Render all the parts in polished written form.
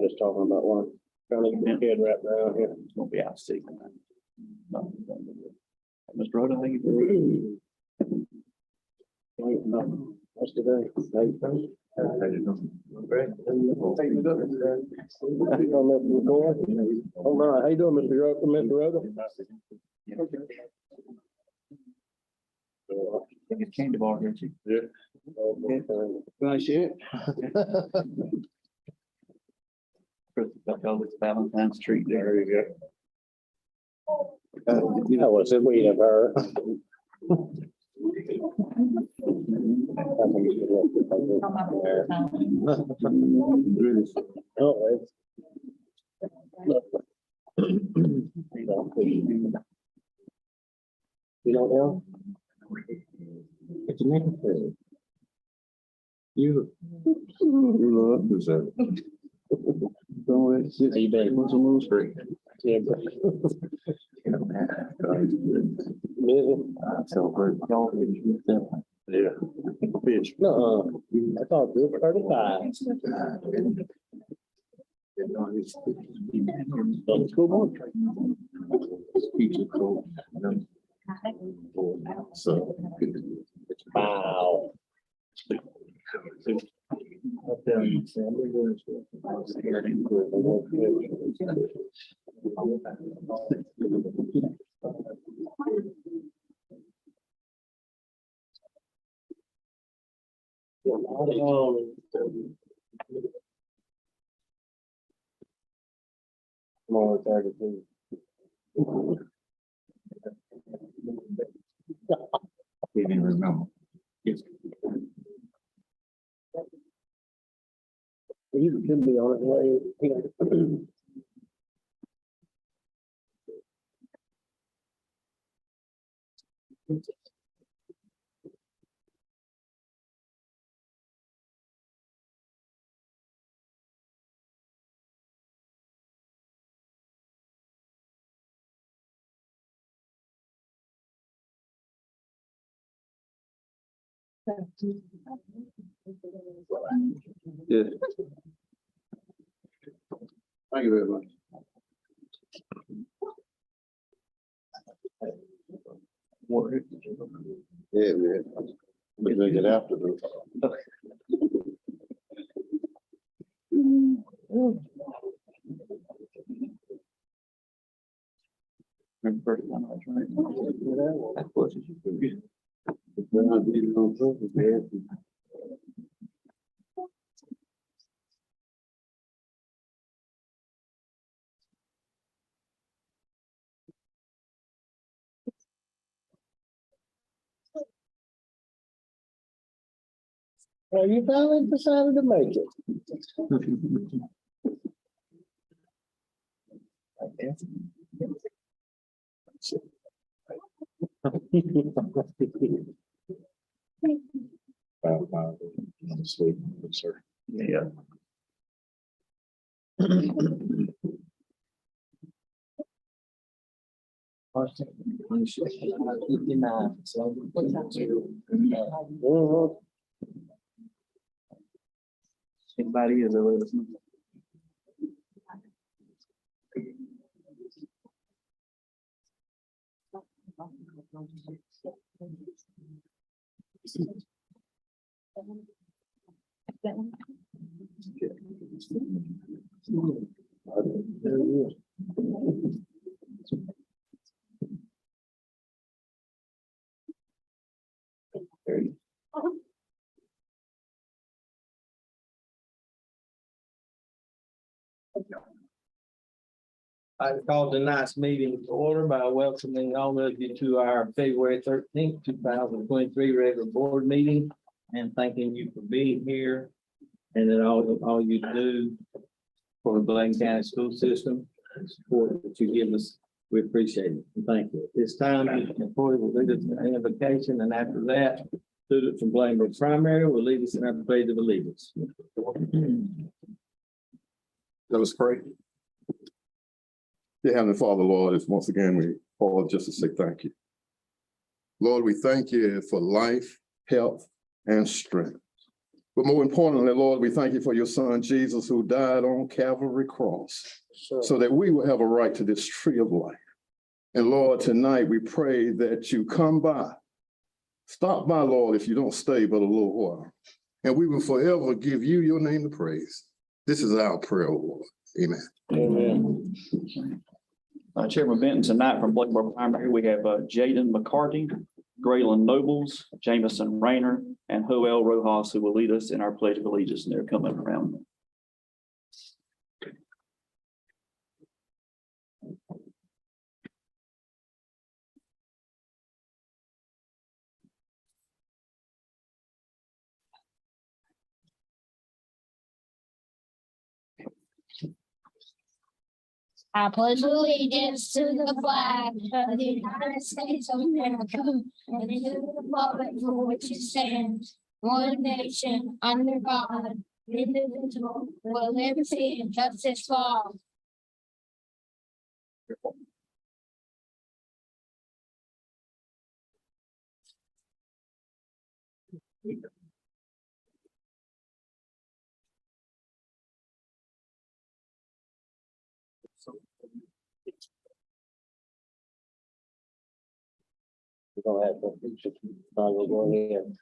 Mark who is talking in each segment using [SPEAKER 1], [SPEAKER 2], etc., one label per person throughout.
[SPEAKER 1] Just talking about one. Trying to get my head wrapped around here.
[SPEAKER 2] Won't be out sick. Mr. Rhoda, how you doing?
[SPEAKER 1] What's today? Great. All right, how you doing, Mr. Rhoda? Mr. Rhoda?
[SPEAKER 2] I think it's candy bar here, Chief.
[SPEAKER 1] Yeah. Can I see it?
[SPEAKER 2] It's Valentine's treat there.
[SPEAKER 1] There you go. That was sweet of her. Oh, it's. You don't know? It's a name. You. Love who's that? How you been? What's a little straight? Yeah. Yeah. Fish. No, I thought it was 35. On the school board. So. Wow. More 32.
[SPEAKER 2] Can't even remember. Yes.
[SPEAKER 1] He could be on his way.
[SPEAKER 2] Yeah.
[SPEAKER 1] Thank you very much. Yeah, man. We're gonna get after them.
[SPEAKER 2] Remember first time I was right. That was it.
[SPEAKER 1] Well, you finally decided to make it.
[SPEAKER 2] Sleep, sir. Yeah. Anybody is a little.
[SPEAKER 3] I call tonight's meeting to order by welcoming all of you to our February 13th, 2023 regular board meeting and thanking you for being here and then all you do for the Blaine County school system, and support that you give us. We appreciate it. Thank you. This time, the employee will lead us to invocation, and after that, Student from Blainville Primary will lead us in our pledge of allegiance.
[SPEAKER 4] Let us pray. Dear Heavenly Father, Lord, it's once again we pause just to say thank you. Lord, we thank you for life, health, and strength. But more importantly, Lord, we thank you for your son, Jesus, who died on Calvary cross so that we will have a right to this tree of life. And Lord, tonight we pray that you come by. Stop by, Lord, if you don't stay but a little while. And we will forever give you your name to praise. This is our prayer, Lord. Amen.
[SPEAKER 3] Amen.
[SPEAKER 2] Chairman Benton, tonight from Blackburn Primary, we have Jaden McCarty, Graylin Nobles, Jameson Rayner, and Joel Rojas, who will lead us in our pledge of allegiance, and they're coming around.
[SPEAKER 5] I pledge allegiance to the flag of the United States of America and to the republic for which it stands, one nation, under God, indivisible, with liberty and justice for all.
[SPEAKER 1] We don't have to. I'll go ahead.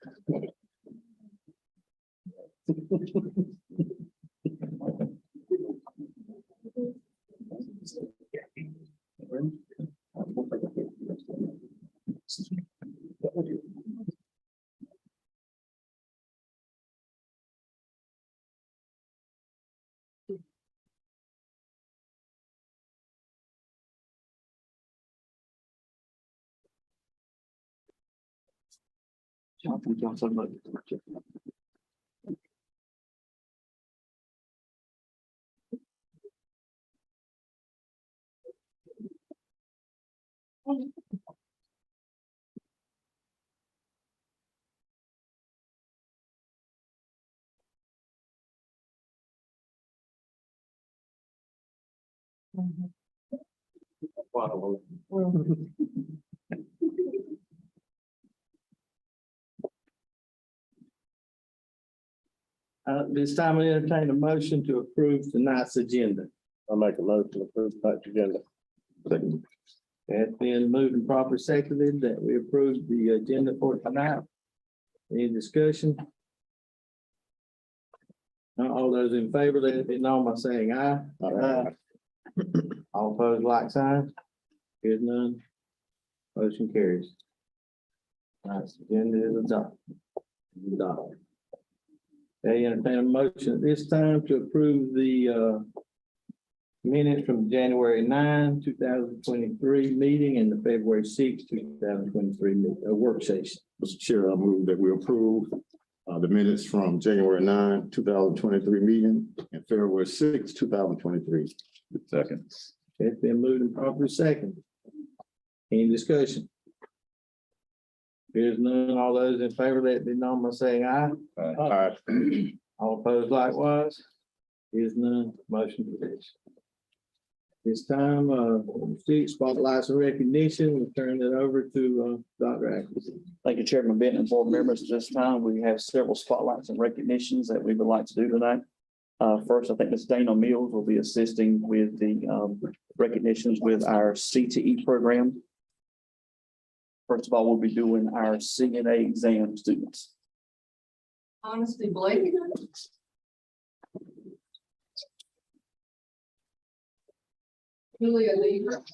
[SPEAKER 3] This time I entertain a motion to approve tonight's agenda.
[SPEAKER 1] I'll make a motion to approve tonight's agenda.
[SPEAKER 3] It's been moved and properly seconded that we approve the agenda for tonight. Any discussion? Not all those in favor, let it be known by saying aye.
[SPEAKER 1] Aye.
[SPEAKER 3] All opposed, like sign. Here's none. Motion carries. Tonight's agenda is adopted. Adopted. They entertain a motion at this time to approve the minutes from January 9, 2023 meeting and the February 6, 2023 work session.
[SPEAKER 4] Mr. Chair, I move that we approve the minutes from January 9, 2023 meeting and February 6, 2023. Second.
[SPEAKER 3] It's been moved and properly seconded. Any discussion? Here's none. All those in favor, let it be known by saying aye.
[SPEAKER 4] Aye.
[SPEAKER 3] All opposed likewise. Here's none. Motion carries. This time, spotlights and recognition, we'll turn it over to Dr. Atkins.
[SPEAKER 2] Thank you, Chairman Benton and board members. At this time, we have several spotlights and recognitions that we would like to do tonight. First, I think Ms. Dana Mills will be assisting with the recognitions with our CTE program. First of all, we'll be doing our CNA exam students.
[SPEAKER 6] Honestly, Blake. Julia Lever.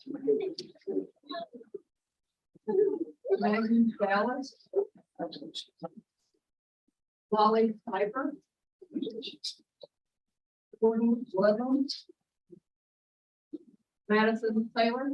[SPEAKER 6] Megan Dallas. Wally Piper. Gordon Ludlam. Madison Taylor.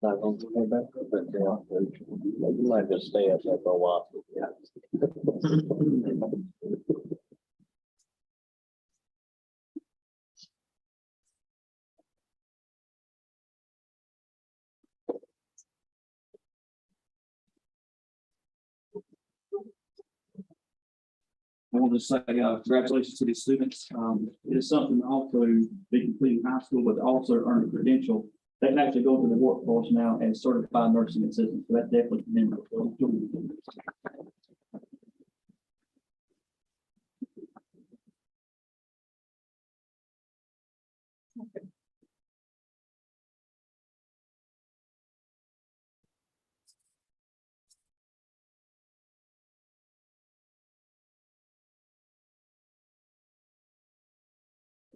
[SPEAKER 1] Not gonna go back, but you might just stay up there for a while.
[SPEAKER 2] I want to say, congratulations to these students. It is something also be completing high school, but also earn a credential. They can actually go to the workforce now as certified nursing assistants. So that's definitely commendable.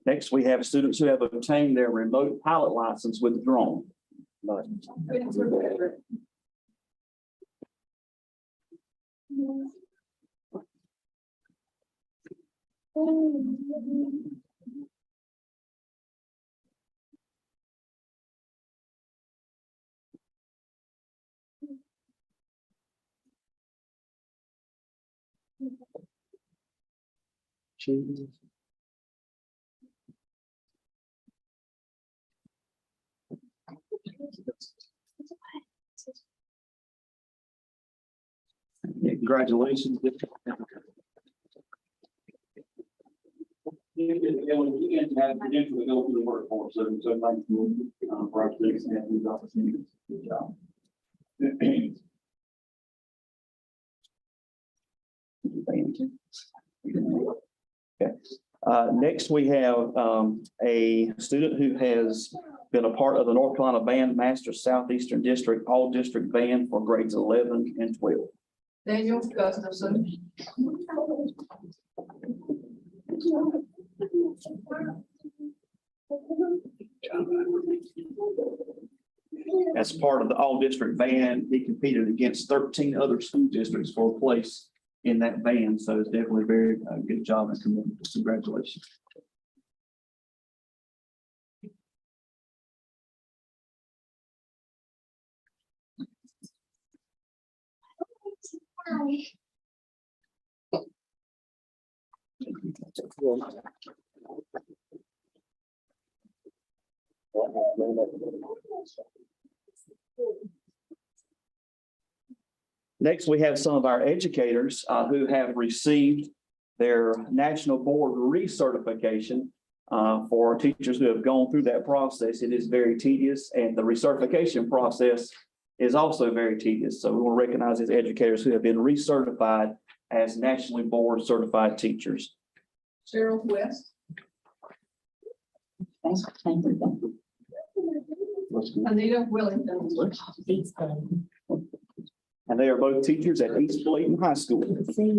[SPEAKER 2] Next, we have students who have obtained their remote pilot license with drone. Congratulations. When you get to have credential to go through the workforce, so thank you for our students and these opportunities. Good job. Okay. Next, we have a student who has been a part of the North Carolina Band Master Southeastern District All District Band for grades 11 and 12.
[SPEAKER 6] Daniel Gustafson.
[SPEAKER 2] As part of the all district band, he competed against 13 other school districts for a place in that band. So it's definitely a very good job and commendable. Congratulations. Next, we have some of our educators who have received their National Board recertification for teachers who have gone through that process. It is very tedious, and the recertification process is also very tedious. So we want to recognize these educators who have been recertified as nationally board certified teachers.
[SPEAKER 6] Cheryl West. Anita Wellington.
[SPEAKER 2] And they are both teachers at East Bladen High School.
[SPEAKER 7] It's okay,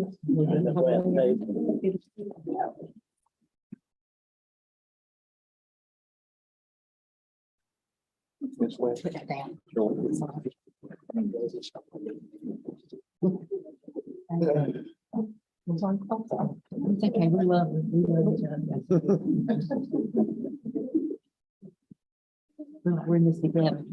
[SPEAKER 7] we love it. We love each other. We're in this together.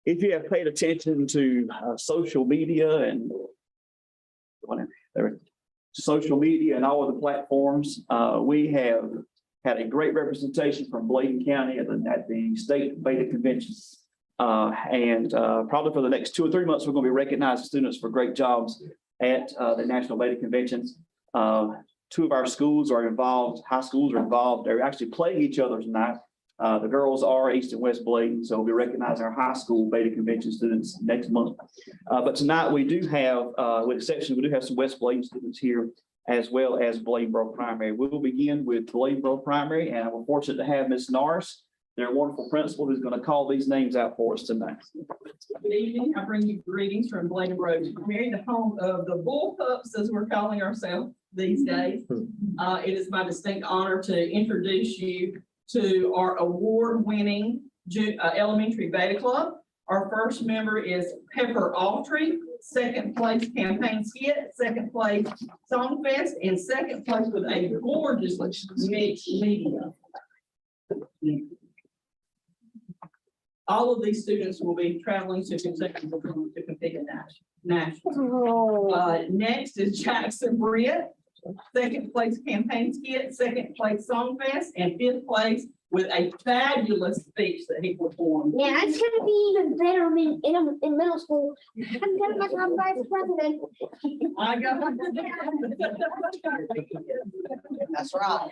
[SPEAKER 2] If you have paid attention to social media and social media and all of the platforms, we have had a great representation from Bladen County at the state beta convention. Probably for the next 2 or 3 months, we're going to be recognizing students for great jobs at the national beta conventions. 2 of our schools are involved, high schools are involved. They're actually playing each other tonight. The girls are East and West Bladen, so we'll be recognizing our high school beta convention students next month. But tonight we do have, with exception, we do have some West Bladen students here, as well as Bladenboro Primary. We will begin with Bladenboro Primary, and we're fortunate to have Ms. Norris, their wonderful principal, who's going to call these names out for us tonight.
[SPEAKER 8] Good evening. I bring you greetings from Bladenboro Primary, the home of the Bullpups, as we're calling ourselves these days. It is my distinct honor to introduce you to our award-winning elementary beta club. Our first member is Pepper Altree, second place campaign skit, second place song fest, and second place with a gorgeous mixed media. All of these students will be traveling to Kentucky to compete in national. Next is Jackson Britt, second place campaign skit, second place song fest, and fifth place with a fabulous speech that he performed.
[SPEAKER 5] Yeah, it's gonna be even better in middle school. I'm gonna become vice president.
[SPEAKER 8] I got.
[SPEAKER 6] That's right.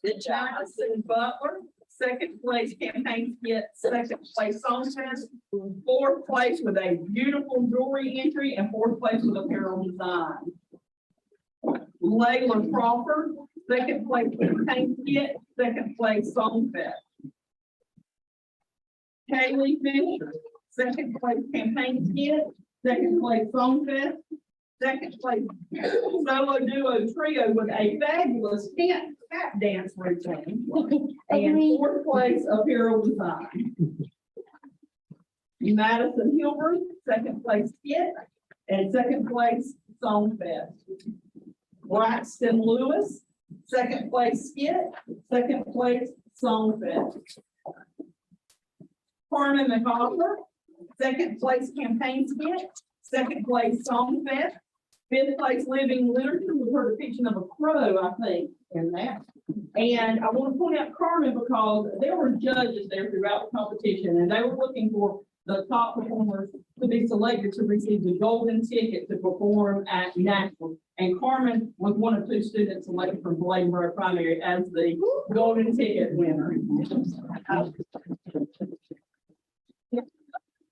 [SPEAKER 8] The Jonathan Butler, second place campaign skit, second place song fest, fourth place with a beautiful jewelry entry, and fourth place with apparel design. Layla Crawford, second place campaign skit, second place song fest. Kaylee Fisher, second place campaign skit, second place song fest, second place solo duo trio with a fabulous tap dance routine, and fourth place apparel design. Madison Hilbert, second place skit, and second place song fest. Braxton Lewis, second place skit, second place song fest. Carmen McAuliffe, second place campaign skit, second place song fest, fifth place living literature with her depiction of a crow, I think, in that. And I want to point out Carmen because there were judges there throughout the competition, and they were looking for the top performers to be selected to receive the golden ticket to perform at national. And Carmen was one of two students selected from Bladenboro Primary as the golden ticket winner.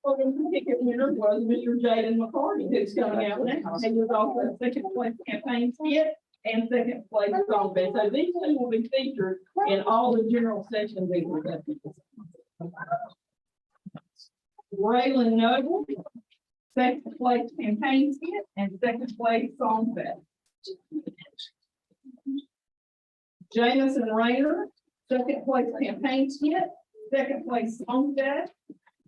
[SPEAKER 8] Golden ticket winner was Mr. Jaden McCarty, who's coming out now. He was also second place campaign skit and second place song fest. So these two will be featured in all the general sessions. Raylan Noble, second place campaign skit and second place song fest. Jamison Rayner, second place campaign skit, second place song fest.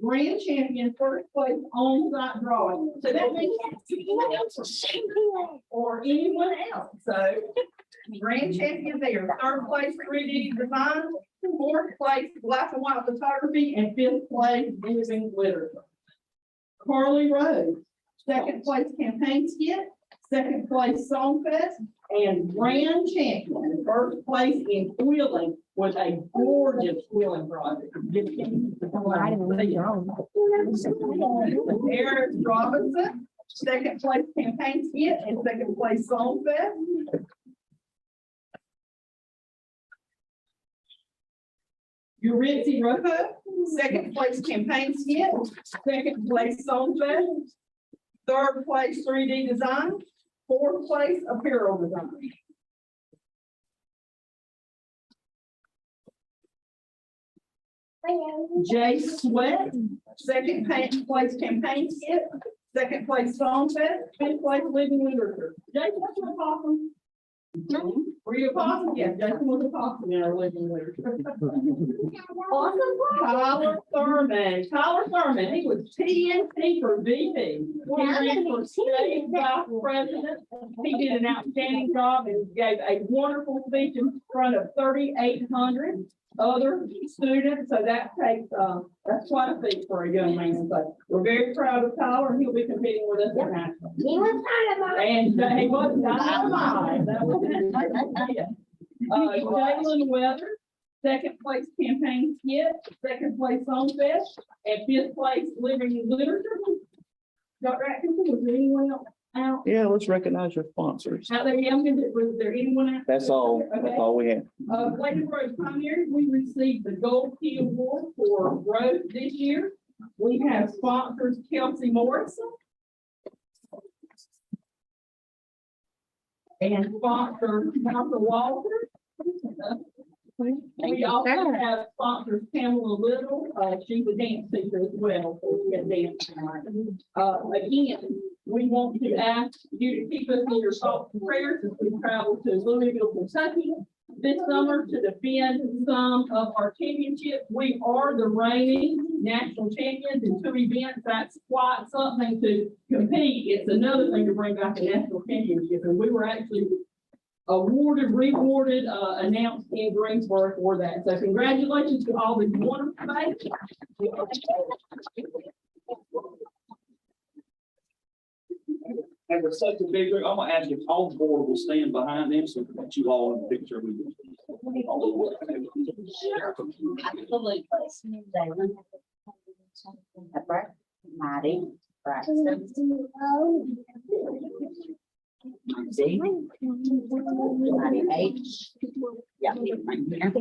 [SPEAKER 8] Grand champion, first place on-site drawing. So that means anyone else or anyone else. So grand champion there, third place 3D design, fourth place black and white photography, and fifth place living literature. Carly Rose, second place campaign skit, second place song fest, and grand champion, first place in quilling with a gorgeous quilling project. Eric Robinson, second place campaign skit and second place song fest. Euritzy Rocco, second place campaign skit, second place song fest, third place 3D design, fourth place apparel design. Jay Sweat, second place campaign skit, second place song fest, fifth place living literature. Jason, that's what possum. Were you a possum? Yeah, Jason was a possum in our living literature. Tyler Thurman, he was TNT for VP. He ran for state vice president. He did an outstanding job and gave a wonderful speech in front of 3,800 other students. So that takes, that's quite a feat for a young man. So we're very proud of Tyler, and he'll be competing with us at national.
[SPEAKER 5] He was dynamite.
[SPEAKER 8] And he was dynamite. That was it. Jalen Weather, second place campaign skit, second place song fest, and fifth place living literature. Dr. Atkinson, was there anyone else out?
[SPEAKER 2] Yeah, let's recognize your sponsors.
[SPEAKER 8] Out there, yeah, was there anyone out?
[SPEAKER 2] That's all we have.
[SPEAKER 8] Bladen Road Primary, we received the Gold Key Award for growth this year. We have sponsors Kelsey Morrison and sponsor Dr. Walter. We also have sponsors Pamela Little, she's a dance teacher as well, so we get dance tonight. Again, we want to ask you to keep us in your thoughts and prayers as we travel to Louisville, Kentucky this summer to defend some of our championships. We are the reigning national champions in 2 events. That's quite something to compete. It's another thing to bring back a national championship. And we were actually rewarded, announced in Greensboro for that. So congratulations to all the wonderful folks.
[SPEAKER 2] And with such a big group, I'm gonna ask if all the board will stand behind them so that you all in the picture with you.
[SPEAKER 6] Absolutely. Pepper, Maddie, Braxton, D, Maddie H. Yeah, right here.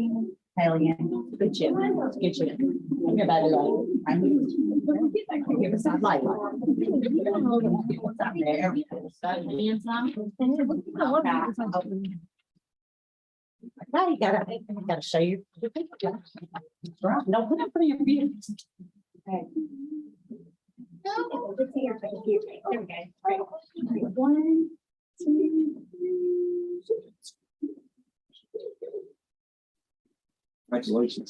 [SPEAKER 6] Haley Ann. Good job. Good job. Everybody like. Give us a light. What's up there? Now you gotta show you. No, put up for your view. No, it's here, right here. There we go. Right. 1, 2, 3.
[SPEAKER 2] Congratulations.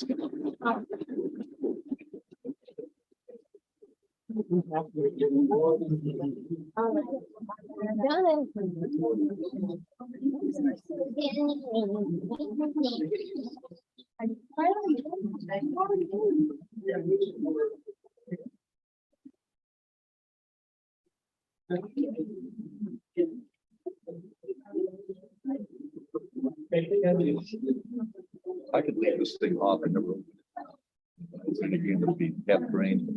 [SPEAKER 9] I could leave this thing off in the room. And again, it'll be half drained,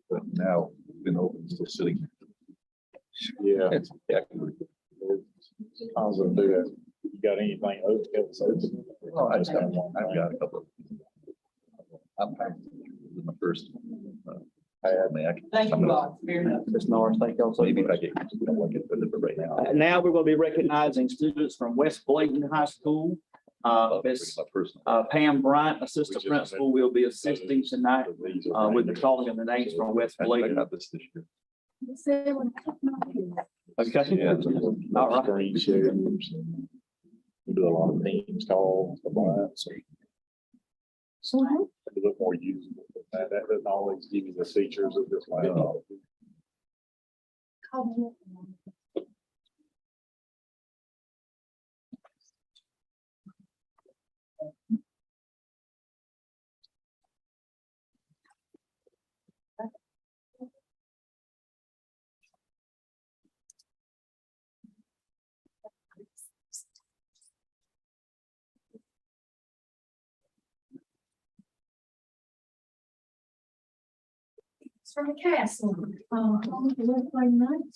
[SPEAKER 9] but now it's been open, still sitting.
[SPEAKER 1] Yeah,
[SPEAKER 9] It's accurate.
[SPEAKER 1] I was gonna do that. You got anything open?
[SPEAKER 9] Oh, I've got a couple. I'm my first.
[SPEAKER 2] Thank you, Bob. Ms. Norris, thank you also.
[SPEAKER 9] Maybe if I get, we don't want to get rid of it right now.
[SPEAKER 2] Now we're going to be recognizing students from West Bladen High School. Miss
[SPEAKER 9] My first.
[SPEAKER 2] Pam Bryant, assistant principal, will be assisting tonight with the calling of the names from West
[SPEAKER 9] I
[SPEAKER 2] Bladen.
[SPEAKER 9] got this year.
[SPEAKER 2] Okay.
[SPEAKER 9] Yeah.
[SPEAKER 2] All right.
[SPEAKER 1] Screen shares. We do a lot of teams calls, stuff like that, so. A little more usable, but that doesn't always give you the features of this. laptop.
[SPEAKER 8] From the castle, on the Wednesday night.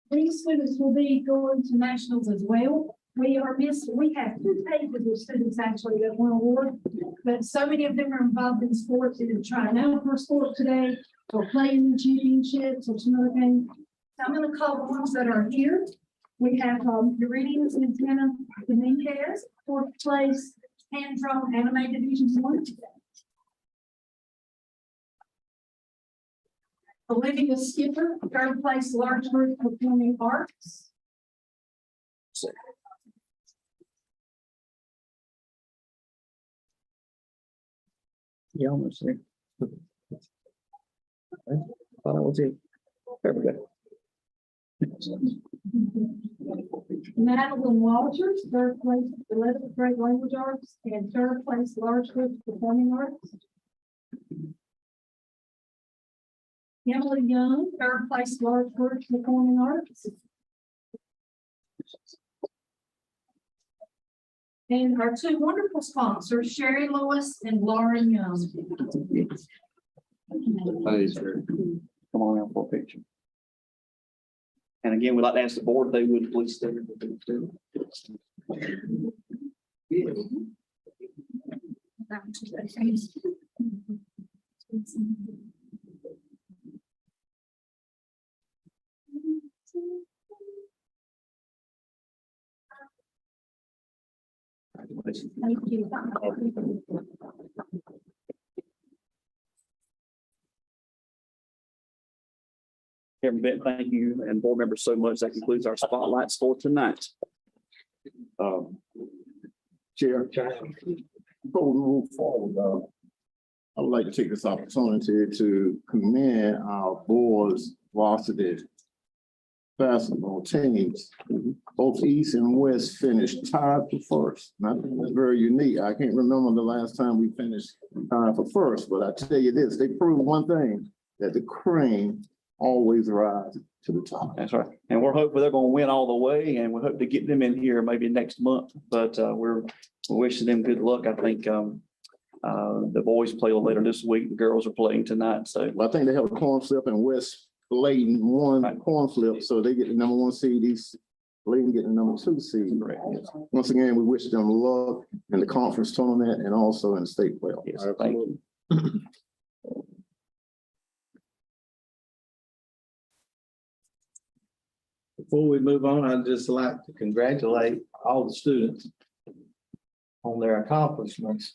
[SPEAKER 8] These students will be going to nationals as well. We have 2 pages of students actually that won award, but so many of them are involved in sports, either trying out for sport today or playing in championships or some other thing. So I'm gonna call the ones that are here. We have, Uridius and Antenna Dominguez, 4th place, hand drawn anime division 1. Olivia Skipper, 3rd place, large group performing arts.
[SPEAKER 2] Yeah, almost there. Thought that was it. There we go.
[SPEAKER 8] Madeline Walters, 3rd place, 11th grade language arts, and 3rd place, large group performing arts. Emily Young, 3rd place, large group performing arts. And our 2 wonderful sponsors, Sherry Lewis and Lauren Young.
[SPEAKER 2] Hey, sir. Come on out for a picture. And again, we'd like to ask the board if they would please stand.
[SPEAKER 8] Thank you.
[SPEAKER 2] Kevin Bent, thank you, and board members so much. That concludes our spotlights for tonight.
[SPEAKER 4] Chair, before we move forward, I would like to take this opportunity to commend our boys varsity basketball teams. Both East and West finished tied for first. And I think that's very unique. I can't remember the last time we finished tied for first, but I tell you this, they proved one thing, that the cream always rises to the top.
[SPEAKER 2] That's right. And we're hopeful they're gonna win all the way, and we hope to get them in here maybe next month, but we're wishing them good luck. I think the boys play later this week, the girls are playing tonight, so.
[SPEAKER 4] Well, I think they have a coin flip and West Layton won
[SPEAKER 2] Right.
[SPEAKER 4] coin flip, so they get the number 1 seed, East Layton get the number 2 seed.
[SPEAKER 2] Correct, yes.
[SPEAKER 4] Once again, we wish them luck in the conference tournament and also in the state playoff.
[SPEAKER 2] Yes, thank you.
[SPEAKER 3] Before we move on, I'd just like to congratulate all the students on their accomplishments,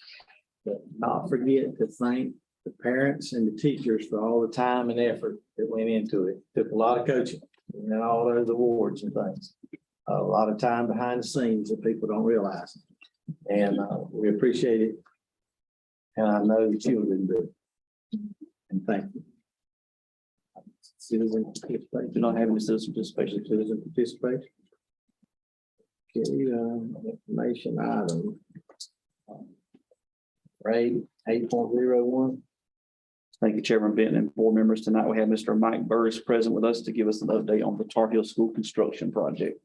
[SPEAKER 3] but not forget to thank the parents and the teachers for all the time and effort that went into it. Took a lot of coaching and all those awards and things. A lot of time behind the scenes that people don't realize. And we appreciate it. And I know the children do. And thank you. Citizen participation.
[SPEAKER 2] Do not have any citizen participation.
[SPEAKER 3] Citizen participation. Okay, information item. Rate 8.01.
[SPEAKER 2] Thank you, Chairman Benton and board members. Tonight we have Mr. Mike Burris present with us to give us an update on the Tar Heel School construction project.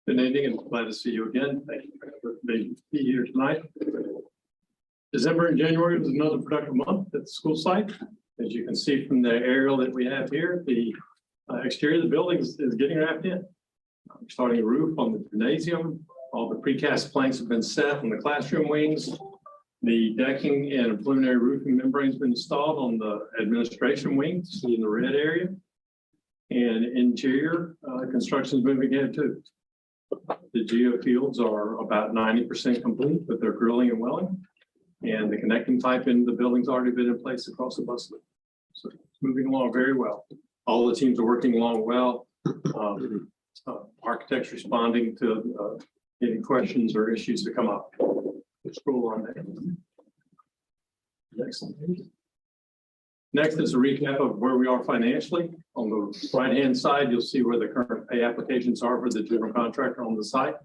[SPEAKER 10] Good evening and glad to see you again. Thank you for being here tonight. December and January was another productive month at the school site. As you can see from the aerial that we have here, the exterior of the building is getting wrapped in. We're starting a roof on the gymnasium. All the precast planks have been set on the classroom wings. The decking and preliminary roofing membrane has been installed on the administration wing, see in the red area. And interior construction is moving ahead too. The geofields are about 90% complete with their grilling and welling. And the connecting pipe into the building's already been in place across the bus loop. So it's moving along very well. All the teams are working along well. Architects responding to any questions or issues that come up. Scroll on there. Next. Next is a recap of where we are financially. On the right-hand side, you'll see where the current pay applications are for the general contractor on the site.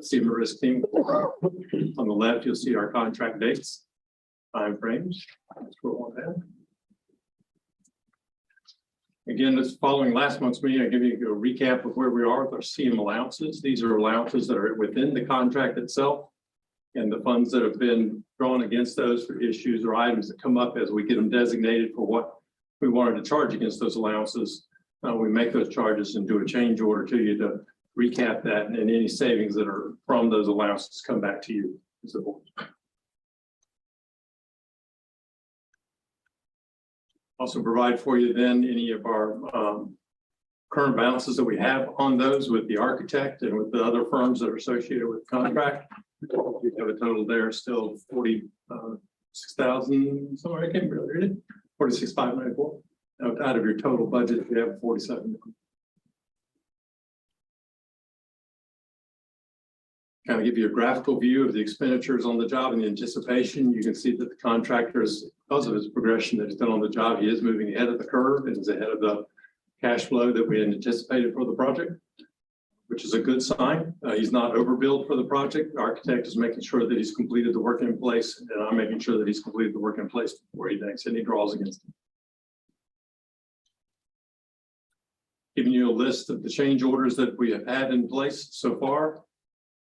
[SPEAKER 10] See the risk team. On the left, you'll see our contract dates, timeframes. Scroll on down. Again, this following last month's meeting, I give you a recap of where we are with our CM allowances. These are allowances that are within the contract itself. And the funds that have been drawn against those for issues or items that come up as we get them designated for what we wanted to charge against those allowances. We make those charges and do a change order to you to recap that, and any savings that are from those allowances come back to you as a board. Also provide for you then any of our current balances that we have on those with the architect and with the other firms that are associated with the contract. We have a total there still 46,000 somewhere. I can't really read it. 46,594. Out of your total budget, you have 47. Kind of give you a graphical view of the expenditures on the job and the anticipation. You can see that the contractor is, because of his progression that he's done on the job, he is moving ahead of the curve and is ahead of the cash flow that we had anticipated for the project, which is a good sign. He's not overbilled for the project. The architect is making sure that he's completed the work in place, and I'm making sure that he's completed the work in place before he makes any draws against him. Giving you a list of the change orders that we have had in place so far,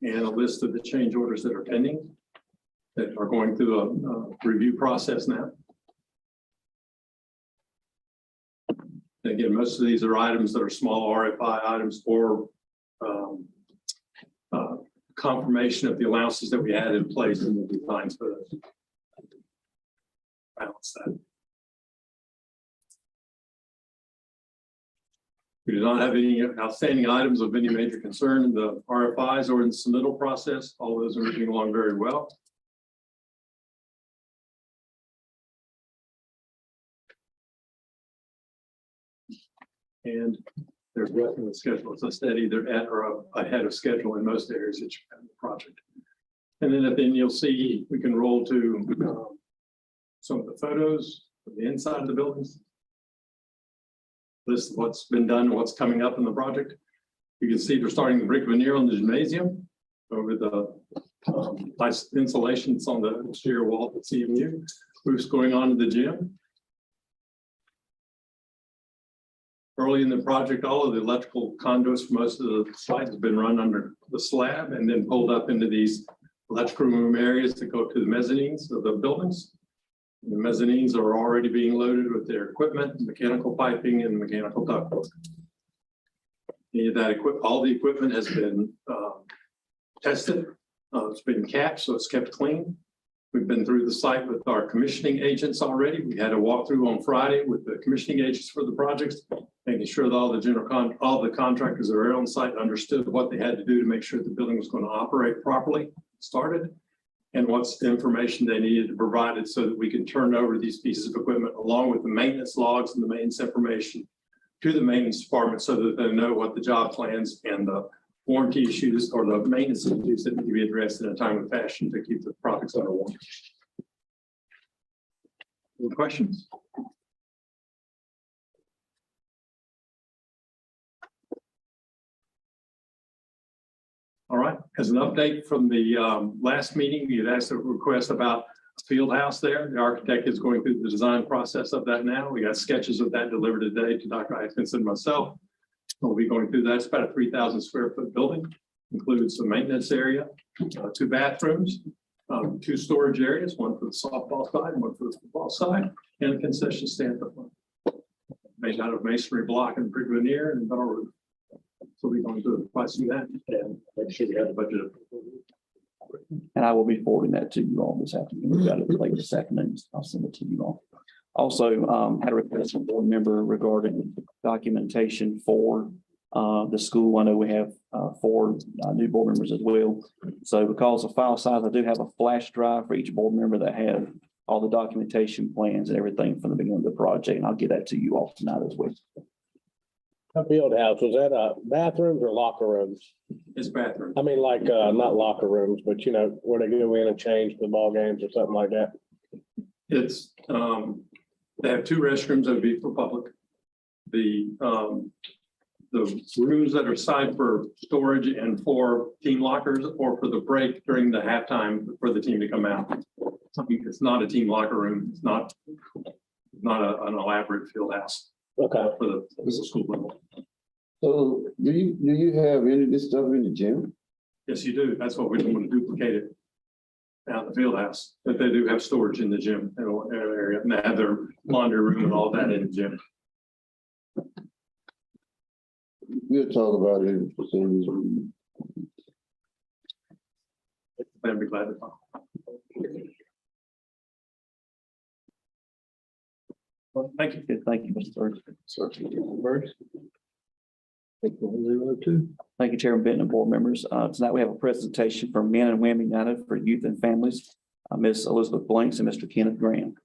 [SPEAKER 10] and a list of the change orders that are pending, that are going through a review process now. And again, most of these are items that are small RFI items or confirmation of the allowances that we had in place in the designs for those. Balance that. We do not have any outstanding items of any major concern in the RFIs or in the submittal process. All those are moving along very well. And There's nothing in the schedule. It's instead either at or ahead of schedule in most areas that you have in the project. And then you'll see, we can roll to some of the photos of the inside of the buildings. This is what's been done, and what's coming up in the project. You can see they're starting the brick veneer on the gymnasium over the nice insulation that's on the exterior wall at CMU. Roof's going on in the gym. Early in the project, all of the electrical conduits for most of the site has been run under the slab and then pulled up into these electrical room areas to go to the mezzanines of the buildings. The mezzanines are already being loaded with their equipment, mechanical piping and mechanical ductwork. Any of that all the equipment has been tested. It's been capped, so it's kept clean. We've been through the site with our commissioning agents already. We had a walkthrough on Friday with the commissioning agents for the projects, making sure that all the contractors that are on site understood what they had to do to make sure the building was going to operate properly, started, and what's the information they needed to provide it so that we can turn over these pieces of equipment along with the maintenance logs and the maintenance information to the maintenance department so that they know what the job plans and the warranty issues or the maintenance issues that need to be addressed in a timely fashion to keep the products under warranty. Any questions? All right, as an update from the last meeting, you'd asked a request about a field house there. The architect is going through the design process of that now. We got sketches of that delivered today to Dr. Atkinson and myself. We'll be going through that. It's about a 3,000 square foot building, includes a maintenance area, 2 bathrooms, 2 storage areas, one for the softball side and one for the football side, and a concession stand at the front. Made out of masonry block and brick veneer and metal roof. So we're going to apply some of that and make sure we have the budget.
[SPEAKER 2] And I will be forwarding that to you all this afternoon. We've got it later this afternoon. I'll send it to you all. Also, had a request from a board member regarding documentation for the school. I know we have 4 new board members as well. So because of file size, I do have a flash drive for each board member that have all the documentation plans and everything from the beginning of the project. And I'll get that to you all tonight as well.
[SPEAKER 11] A field house, was that bathrooms or locker rooms?
[SPEAKER 10] It's bathroom.
[SPEAKER 11] I mean, like, not locker rooms, but you know, where they go in and change the ball games or something like that.
[SPEAKER 10] It's they have 2 restrooms that would be for public. The rooms that are assigned for storage and for team lockers or for the break during the halftime for the team to come out. It's not a team locker room. It's not an elaborate field house.
[SPEAKER 11] Okay.
[SPEAKER 10] For the school level.
[SPEAKER 12] So do you have any of this stuff in the gym?
[SPEAKER 10] Yes, you do. That's what we don't want to duplicate it out in the field house, but they do have storage in the gym area and they have their laundry room and all that in the gym.
[SPEAKER 12] We'll talk about it in facilities.
[SPEAKER 10] I'd be glad to talk. Well, thank you.
[SPEAKER 2] Good. Thank you, Mr. Burns.
[SPEAKER 10] Bird.
[SPEAKER 2] Thank you, Chairman Benton and board members. Tonight we have a presentation from Men and Women United for Youth and Families, Ms. Elizabeth Blanks and Mr. Kenneth Graham.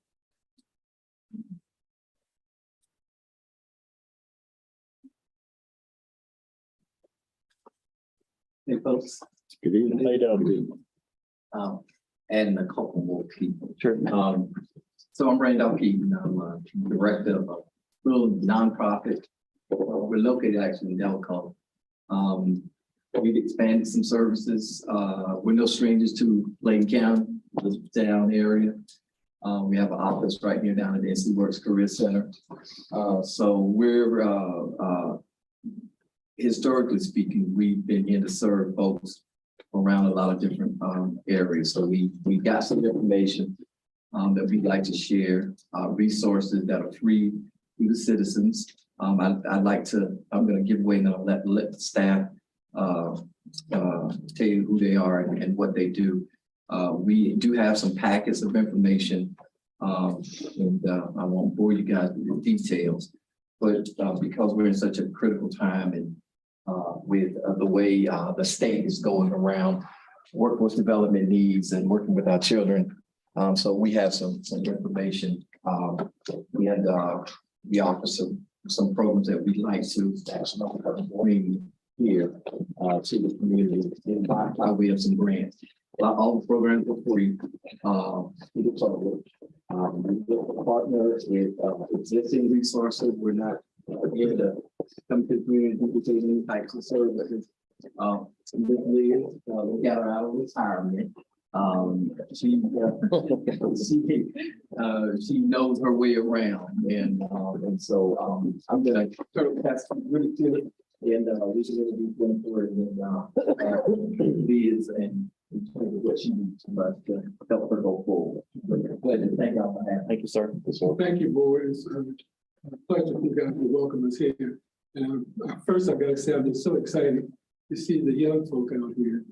[SPEAKER 13] Hey, folks.
[SPEAKER 12] Good evening.
[SPEAKER 11] How you doing?
[SPEAKER 13] And a couple more people.
[SPEAKER 2] Sure.
[SPEAKER 13] So I'm Randolph Keaton. I'm director of a little nonprofit. We're located actually in Delco. We've expanded some services. We're no strangers to Lane County, the down area. We have an office right here down at the NC Works Career Center. So we're historically speaking, we've been here to serve folks around a lot of different areas. So we got some information that we'd like to share, resources that are free to the citizens. I'm going to give away and I'll let the staff tell you who they are and what they do. We do have some packets of information and I won't bore you guys with the details, but because we're in such a critical time and with the way the state is going around workforce development needs and working with our children. So we have some information. We had the Office of some programs that we'd like to bring here to the community by way of some grants. All the programs are free. We look for partners with existing resources. We're not here to come to the community with any types of services. We got her out of retirement. She knows her way around, and so I'm gonna turn it past really good, and we should really be going for it and bids and what she needs, but help her go forward. Glad to thank y'all for that.
[SPEAKER 2] Thank you, sir.
[SPEAKER 10] Thank you, board. It's a pleasure for you guys to welcome us here. And first, I gotta say, I'm just so excited to see the young folk out here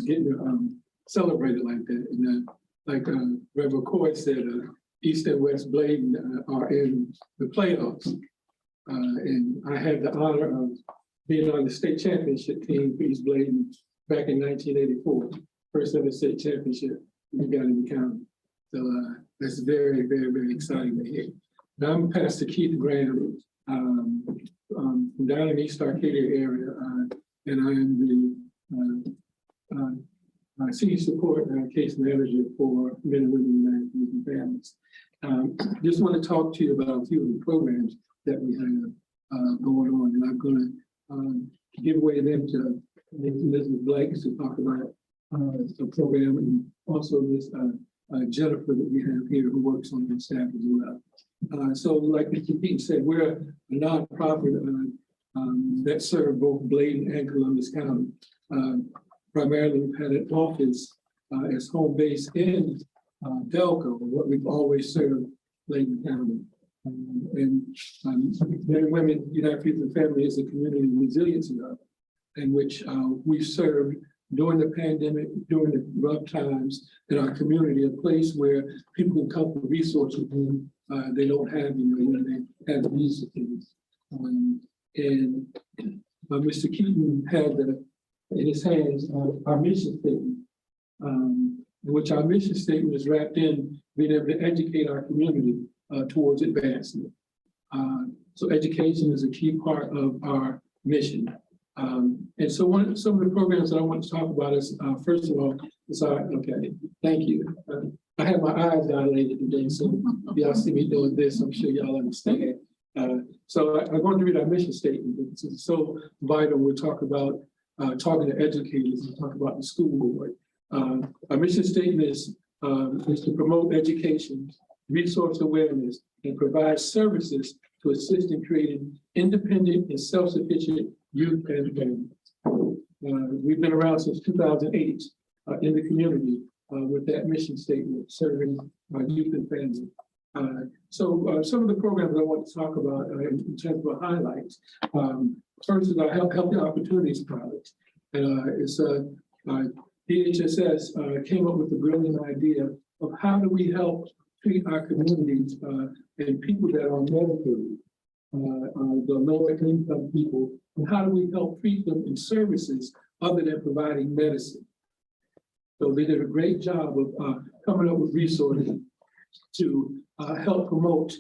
[SPEAKER 10] getting celebrated like that. And like Reverend Coy said, East and West Bladen are in the playoffs. And I had the honor of being on the state championship team for East Bladen back in 1984, first ever state championship we got in the county. So that's very, very, very exciting to hear. Now I'm Pastor Keith Graham from down in East Arcadia area, and I am the senior support case manager for men and women and families. Just want to talk to you about a few of the programs that we have going on, and I'm going to give away them to Elizabeth Blake to talk about the program, and also Miss Jennifer that we have here who works on the staff as well. So like Mr. Keaton said, we're a nonprofit that serve both Bladen and Columbus County. Primarily, we've had an office as home base in Delco, what we've always served Bladen County. Men and Women United Faith and Family is a community resiliency hub in which we've served during the pandemic, during the rough times in our community, a place where people can come for resources when they don't have, when they have these things. And Mr. Keaton had in his hands our mission statement, in which our mission statement is wrapped in being able to educate our community towards advancement. So education is a key part of our mission. And so some of the programs that I want to talk about is, first of all, okay, thank you. I have my eyes dilated today, so y'all see me doing this, I'm sure y'all understand. So I'm going to read our mission statement. It's so vital. We'll talk about talking to educators and talk about the school board. Our mission statement is to promote education, resource awareness, and provide services to assist in creating independent and self-sufficient youth and families. We've been around since 2008 in the community with that mission statement, serving our youth and families. So some of the programs I want to talk about in terms of highlights. First is our Healthy Opportunities Project. It's DHSS came up with a brilliant idea of how do we help treat our communities and people that are on Medicaid, the lower income people, and how do we help treat them in services other than providing medicine. So they did a great job of coming up with resources to help promote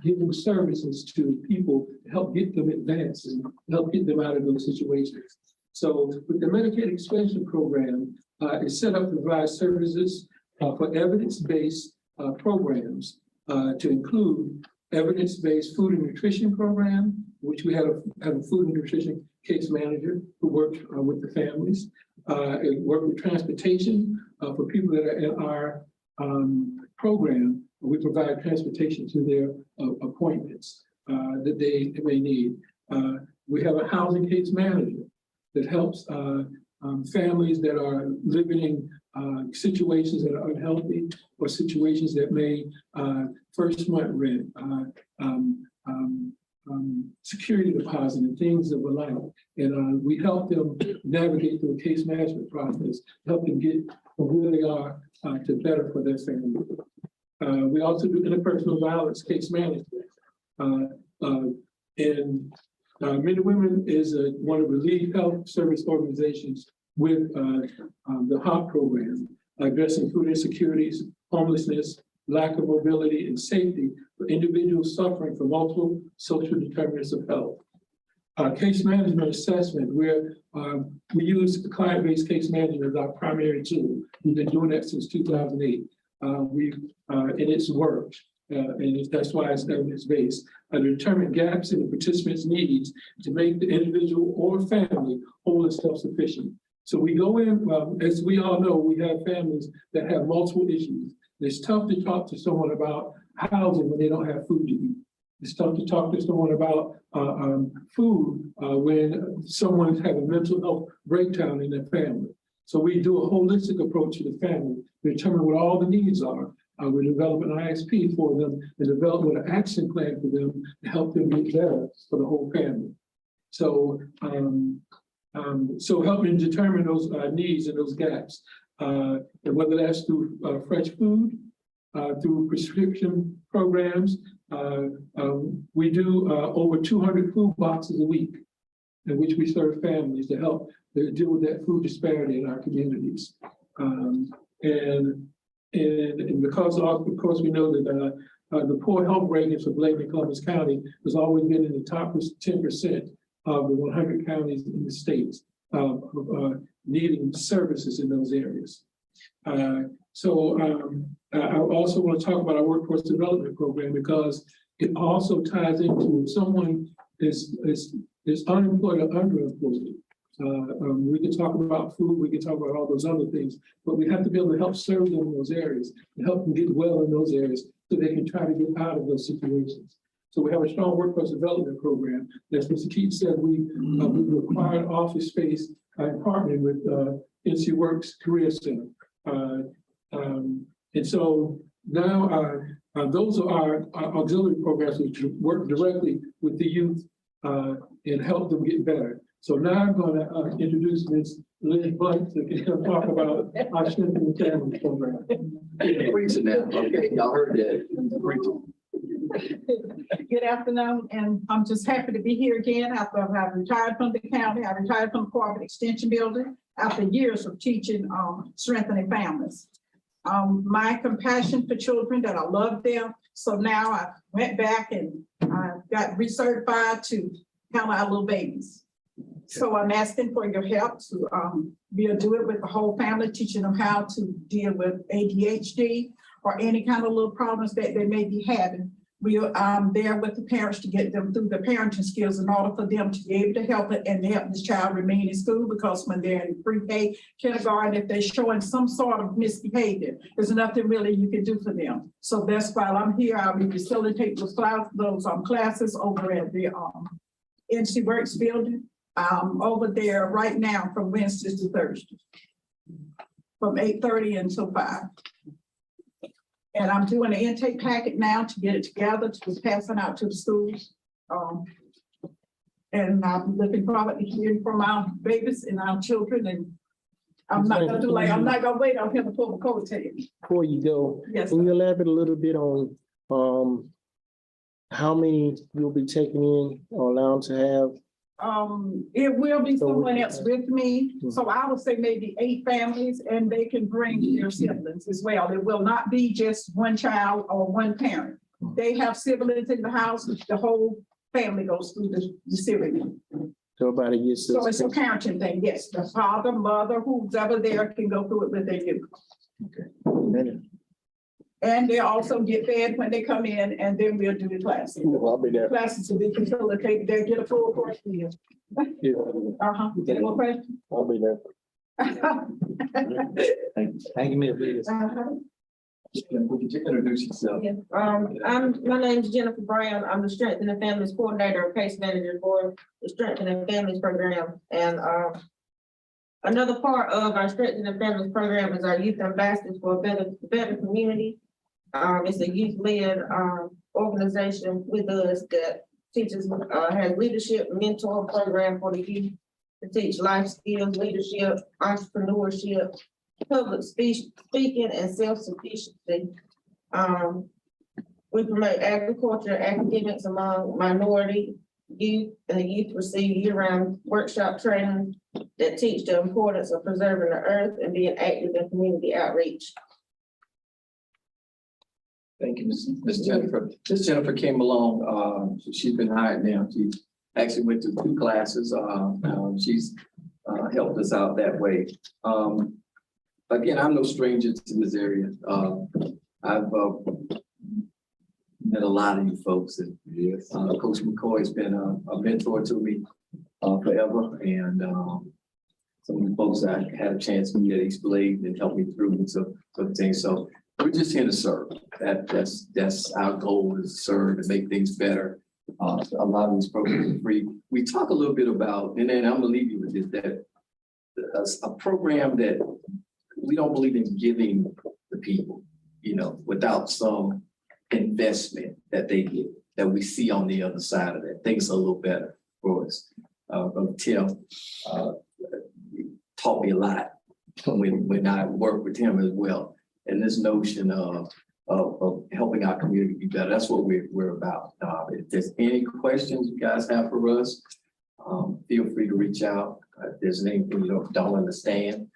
[SPEAKER 10] giving services to people, help get them advanced and help get them out of those situations. So with the Medicaid expansion program, it's set up to provide services for evidence-based programs to include evidence-based food and nutrition program, which we have a food and nutrition case manager who works with the families, and work with transportation for people that are in our program. We provide transportation to their appointments that they may need. We have a housing case manager that helps families that are living in situations that are unhealthy or situations that may first month rent, security deposit and things of the like. And we help them navigate through a case management process, help them get from where they are to better for their family. We also do interpersonal violence case management. Men and Women is one of the lead health service organizations with the HOP program, addressing food insecurities, homelessness, lack of mobility, and safety for individuals suffering from multiple social determinants of health. Case management assessment, where we use client-based case management as our primary tool. We've been doing that since 2008. And it's worked. That's why it's evidence-based. Determine gaps in the participants' needs to make the individual or family whole and self-sufficient. So we go in, as we all know, we have families that have multiple issues. It's tough to talk to someone about housing when they don't have food to eat. It's tough to talk to someone about food when someone's had a mental health breakdown in their family. So we do a holistic approach to the family, determine what all the needs are. We develop an ISP for them and develop an action plan for them to help them get better for the whole family. So, so helping determine those needs and those gaps, and whether that's through fresh food, through prescription programs. We do over 200 food boxes a week in which we serve families to help deal with that food disparity in our communities. And because of course we know that the poor health ratings of Lake and Columbus County has always been in the top 10% of the 100 counties in the states needing services in those areas. I also want to talk about our workforce development program because it also ties into if someone is unemployed or underemployed. We can talk about food, we can talk about all those other things, but we have to be able to help serve them in those areas and help them get well in those areas so they can try to get out of those situations. So we have a strong workforce development program. As Mr. Keith said, we required office space and partnered with NC Works Career Center. And so now those are our auxiliary programs which work directly with the youth and help them get better. So now I'm going to introduce Ms. Liz Blunt to talk about our Strength in the Family program.
[SPEAKER 13] Preaching now. Okay, y'all heard that. Preaching.
[SPEAKER 8] Good afternoon, and I'm just happy to be here again after I've retired from the county. I retired from the Cooperative Extension Building after years of teaching strengthening families. My compassion for children, that I love them. So now I went back and I got recertified to handle our little babies. So I'm asking for your help to do it with the whole family, teaching them how to deal with ADHD or any kind of little problems that they may be having. We are there with the parents to get them through the parenting skills in order for them to be able to help it and help this child remain in school, because when they're in pre-K kindergarten, if they're showing some sort of misbehavior, there's nothing really you can do for them. So that's why I'm here. I'll be facilitating those classes over at the NC Works building over there right now from Wednesdays to Thursdays from 8:30 until 5. And I'm doing an intake packet now to get it together to be passing out to the schools. And I'm looking forward to hearing from our babies and our children. And I'm not gonna wait on him to pull the coattail.
[SPEAKER 11] Before you go,
[SPEAKER 8] Yes,
[SPEAKER 11] can you elaborate a little bit on how many you'll be taking in or allowed to have?
[SPEAKER 8] It will be someone else with me. So I would say maybe 8 families, and they can bring their siblings as well. It will not be just one child or one parent. They have siblings in the house, the whole family goes through the ceremony.
[SPEAKER 11] So everybody gets
[SPEAKER 8] So it's a parenting thing, yes. The father, mother, who's ever there can go through it with their youth.
[SPEAKER 11] Okay.
[SPEAKER 8] And they also get fed when they come in, and then we'll do the classes.
[SPEAKER 11] I'll be there.
[SPEAKER 8] Classes will be facilitated, they get a full course meal.
[SPEAKER 11] Yeah,
[SPEAKER 8] Any more questions?
[SPEAKER 11] I'll be there.
[SPEAKER 3] Thank you, Ms. Williams.
[SPEAKER 13] Would you introduce yourself?
[SPEAKER 14] My name is Jennifer Brown. I'm the Strength in the Families Coordinator and Case Manager for the Strength in the Families Program. And another part of our Strength in the Families Program is our Youth Ambassadors for a better community. It's a youth-led organization with us that teaches, has leadership mentor program for the youth to teach life skills, leadership, entrepreneurship, public speaking, and self-sufficiency. We promote agriculture and academics among minority youth, and the youth receive year-round workshop training that teach the importance of preserving the earth and being active in community outreach.
[SPEAKER 13] Thank you, Ms. Jennifer. Ms. Jennifer came along, she's been hired now. She actually went to 2 classes. She's helped us out that way. Again, I'm no stranger to this area. I've met a lot of you folks, and Coach McCoy has been a mentor to me forever, and some of the folks I had a chance to meet at East Blade and help me through and some things. So we're just here to serve. That's our goal, is to serve and make things better. A lot of these programs are free. We talk a little bit about, and then I'm gonna leave you with this, that a program that we don't believe in giving the people, without some investment that they get, that we see on the other side of that. Things a little better for us. Tim taught me a lot when I worked with him as well. And this notion of helping our community be better. That's what we're about. If there's any questions you guys have for us, feel free to reach out. If there's anything you don't understand,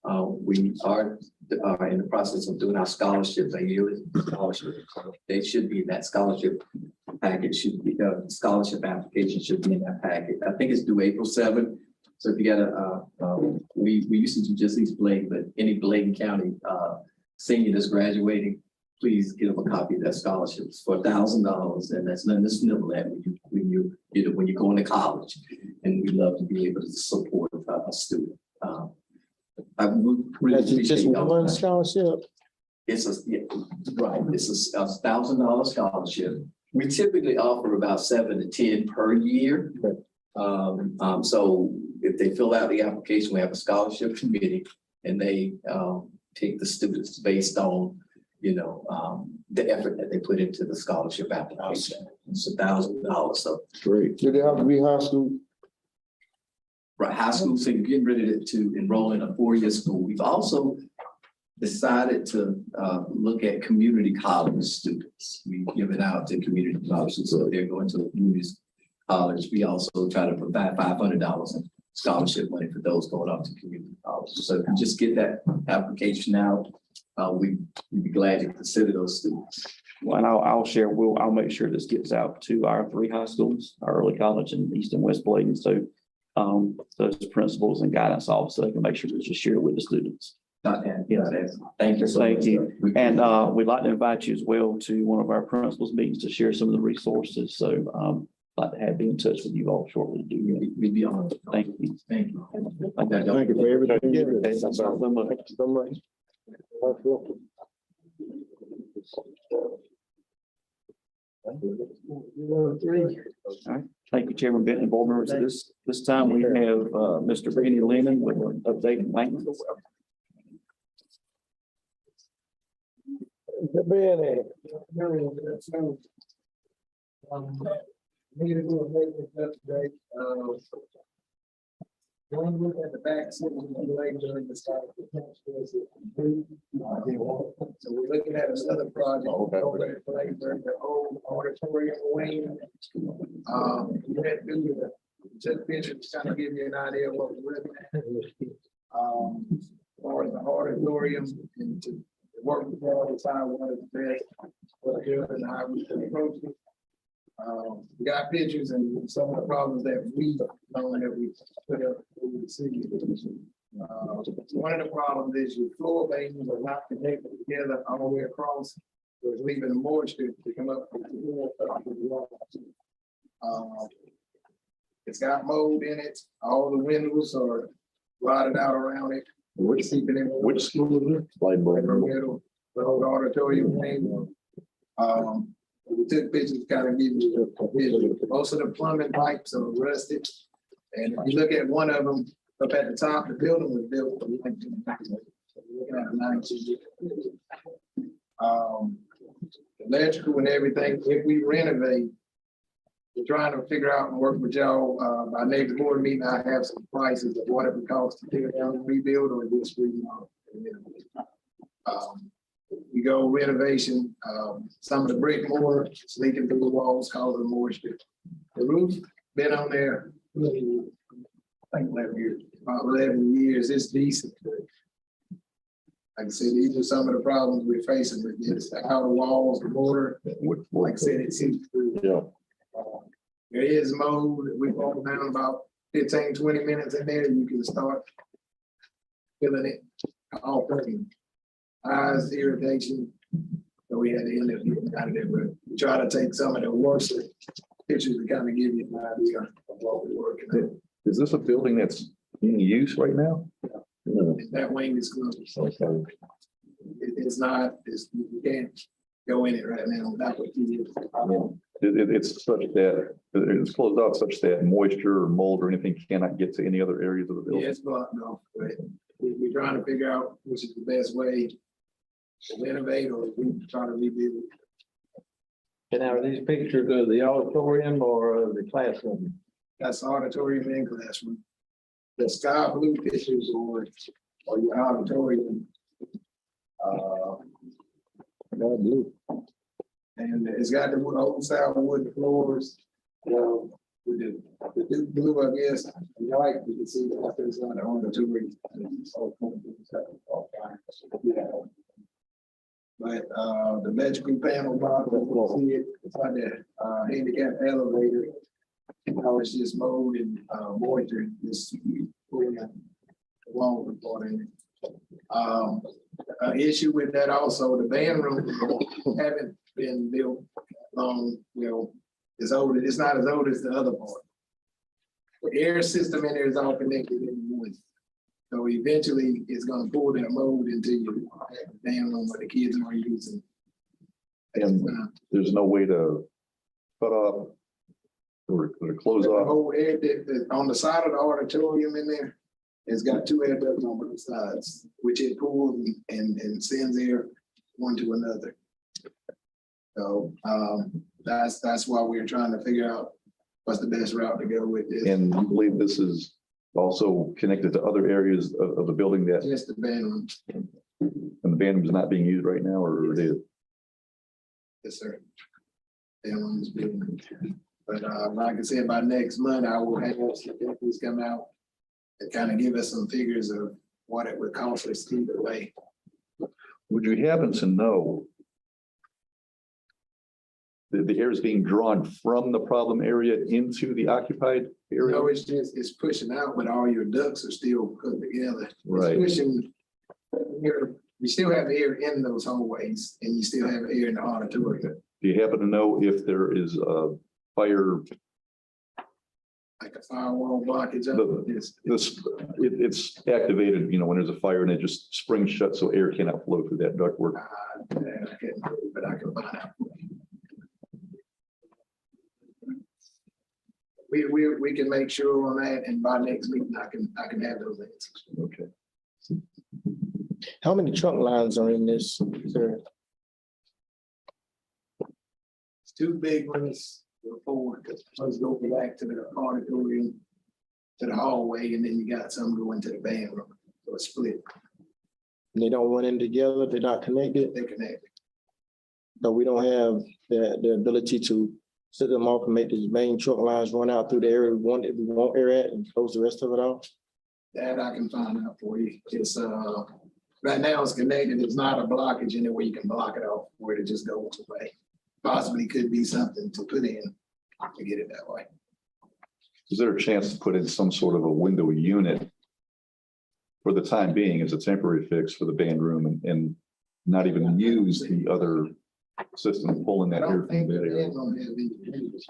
[SPEAKER 13] we are in the process of doing our scholarships, a yearly scholarship. They should be in that scholarship package. Should be scholarship application should be in that packet. I think it's due April 7th. So if you got we used to do just East Blade, but any Bladen County senior that's graduating, please give them a copy of that scholarship. It's for $1,000, and that's nothing to snivel at when you go into college. And we love to be able to support a student. I would really
[SPEAKER 11] That's just
[SPEAKER 13] appreciate y'all.
[SPEAKER 11] one scholarship.
[SPEAKER 13] It's right. It's a $1,000 scholarship. We typically offer about 7 to 10 per year. So if they fill out the application, we have a scholarship committee, and they take the students based on, the effort that they put into the scholarship application. It's $1,000. So
[SPEAKER 12] Great. Do they have to be high school?
[SPEAKER 13] right, high school, so you're getting ready to enroll in a 4-year school. We've also decided to look at community college students. We give it out to community colleges, so they're going to a community college. We also try to provide $500 in scholarship money for those going up to community college. So if you just get that application out, we'd be glad to consider those students.
[SPEAKER 2] Well, and I'll share, I'll make sure this gets out to our 3 high schools, our early college and East and West Bladen. So those principals and guidance officers, they can make sure to just share it with the students.
[SPEAKER 13] Thank you.
[SPEAKER 2] Thank you. And we'd like to invite you as well to one of our principals meetings to share some of the resources. So I'd like to have be in touch with you all shortly to do that.
[SPEAKER 13] We'd be honored.
[SPEAKER 2] Thank you.
[SPEAKER 13] Thank you.
[SPEAKER 11] Thank you for everything you do.
[SPEAKER 2] Thank you so much.
[SPEAKER 11] Thank you so much.
[SPEAKER 2] All right. Thank you, Chairman Benton and board members. This time we have Mr. Benny Lennon with an update and maintenance.
[SPEAKER 11] Benny.
[SPEAKER 3] Need to do a maintenance update. One look at the back, so during the start of the task force. So we're looking at another project over there, during the old auditorium wing. We had to do the just pictures, kind of give you an idea of what we're looking at. As far as the auditorium and to work with all the time, one of the best, what here and how we can approach it. We got pictures and some of the problems that we know that we put up in the city. One of the problems is your floor basins are not connected together all the way across. So it's leaving the moisture to come up. It's got mold in it. All the windows are rotted out around it.
[SPEAKER 1] Which school is it?
[SPEAKER 3] The whole auditorium thing. We took pictures, kind of give you a visual. Most of the plumbing pipes are rusted. And if you look at one of them up at the top, the building was built. Looking at 19. Electrical and everything, if we renovate, we're trying to figure out and work with y'all. By next board meeting, I have some prices of what it would cost to tear down and rebuild or just remodel. We go renovation, some of the brick mortar, it's leaking through the walls, causing moisture. The roof been on there, I think 11 years, about 11 years, it's decent.
[SPEAKER 12] like I said, these are some of the problems we're facing with this, the outer walls, the border. Like I said, it seems through.
[SPEAKER 1] Yeah.
[SPEAKER 12] There is mold, we walk down about 15, 20 minutes in there, you can start feeling it all through. Eyes, irritation. So we had to end up getting out of there, but we try to take some of the worst pictures to kind of give you an idea of what we're working on.
[SPEAKER 9] Is this a building that's in use right now?
[SPEAKER 12] That wing is closed. It's not, you can't go in it right now. That's what you do.
[SPEAKER 9] It's such that, it's closed off such that moisture or mold or anything cannot get to any other areas of the
[SPEAKER 12] Yeah,
[SPEAKER 9] building.
[SPEAKER 12] it's blocked off, but we're trying to figure out which is the best way to renovate or we try to rebuild.
[SPEAKER 3] And now are these pictures of the auditorium or of the classroom?
[SPEAKER 12] That's auditorium and classroom. The sky blue pictures or your auditorium.
[SPEAKER 3] Blue.
[SPEAKER 12] And it's got the old style wood floors. With the Duke blue, I guess, white, you can see that there's not on the two. But the electrical panel box, you can see it, it's like the handicap elevator. How it's just mold and moisture, this wall report in it. An issue with that also, the band room haven't been built long, it's old, it's not as old as the other part. The air system in there is all connected in one. So eventually it's gonna pull that mold into your band room where the kids are using.
[SPEAKER 9] And there's no way to cut off or close
[SPEAKER 12] The
[SPEAKER 9] off.
[SPEAKER 12] whole air, on the side of the auditorium in there, it's got two air ducts on both sides, which it pulls and sends air one to another. So that's why we're trying to figure out what's the best route to go with this.
[SPEAKER 9] And you believe this is also connected to other areas of the building that,
[SPEAKER 12] Just the band room,
[SPEAKER 9] and the band room is not being used right now, or it is?
[SPEAKER 12] yes, sir. Band room is building. But like I said, by next month, I will have these come out and kind of give us some figures of what it would cost us either way.
[SPEAKER 9] Would you happen to know the air is being drawn from the problem area into the occupied
[SPEAKER 12] You
[SPEAKER 9] area?
[SPEAKER 12] know, it's just, it's pushing out, but all your ducts are still put together. It's
[SPEAKER 9] Right.
[SPEAKER 12] pushing air, you still have air in those hallways and you still have air in the auditorium.
[SPEAKER 9] Do you happen to know if there is a fire?
[SPEAKER 12] Like a firewall blockage of this.
[SPEAKER 9] It's activated, when there's a fire and it just springs shut so air cannot flow through that ductwork.
[SPEAKER 12] I can't, but I can find out. We can make sure on that, and by next meeting, I can have those answers.
[SPEAKER 9] Okay.
[SPEAKER 15] How many trunk lines are in this, sir?
[SPEAKER 12] It's two big ones, four, let's go back to the auditorium, to the hallway, and then you got some going to the band room, so it's split,
[SPEAKER 15] And they don't run in together, they're not connected,
[SPEAKER 12] they're connected.
[SPEAKER 15] so we don't have the ability to set them off and make these main trunk lines run out through the area we want air at and close the rest of it off.
[SPEAKER 12] That I can find out for you. It's right now it's connected. It's not a blockage in there where you can block it off where it just goes away. Possibly could be something to put in to get it that way.
[SPEAKER 9] Is there a chance to put in some sort of a window unit for the time being as a temporary fix for the band room and not even use the other system pulling
[SPEAKER 12] I
[SPEAKER 9] that air
[SPEAKER 12] don't
[SPEAKER 9] from
[SPEAKER 12] think
[SPEAKER 9] that
[SPEAKER 12] they're
[SPEAKER 9] area?
[SPEAKER 12] gonna have any windows.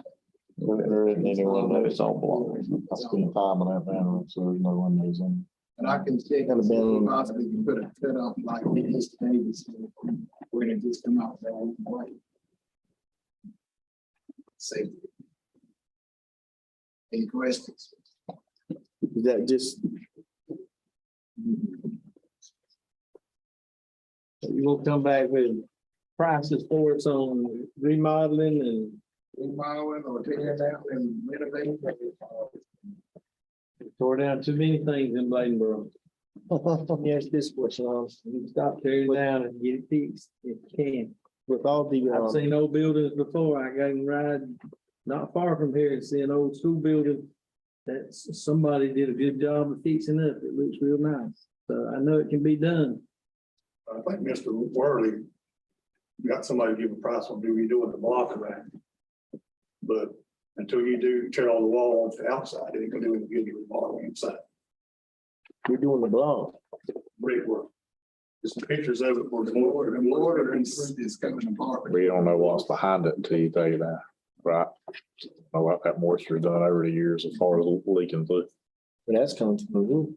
[SPEAKER 11] There isn't anyone that is on block. I spent time on that van, so there's no windows in.
[SPEAKER 12] And I can check and see if possibly you put a cut off like this Davis where they just come out that way. Safety. Any questions?
[SPEAKER 15] Is that just,
[SPEAKER 3] You will come back with prices for us on remodeling and
[SPEAKER 12] Remodeling or tearing down and renovating?
[SPEAKER 3] tore down too many things in Bladenboro.
[SPEAKER 15] let me ask this question,
[SPEAKER 3] You stop tearing down and get it fixed if you can.
[SPEAKER 15] with all the,
[SPEAKER 3] I've seen old buildings before. I got to ride not far from here and see an old school building that somebody did a good job of fixing up. It looks real nice. So I know it can be done.
[SPEAKER 16] I think Mr. Worley got somebody to give a price on do we do with the block around. But until you do tear all the walls outside, it ain't gonna do any good to remodel inside.
[SPEAKER 15] We're doing the block.
[SPEAKER 16] Brickwork. There's some pictures of it for the
[SPEAKER 12] The mortar is coming apart.
[SPEAKER 1] We don't know what's behind it until you tell you that, right? I like that moisture done over the years as far as leaking through.
[SPEAKER 15] But that's coming to the roof.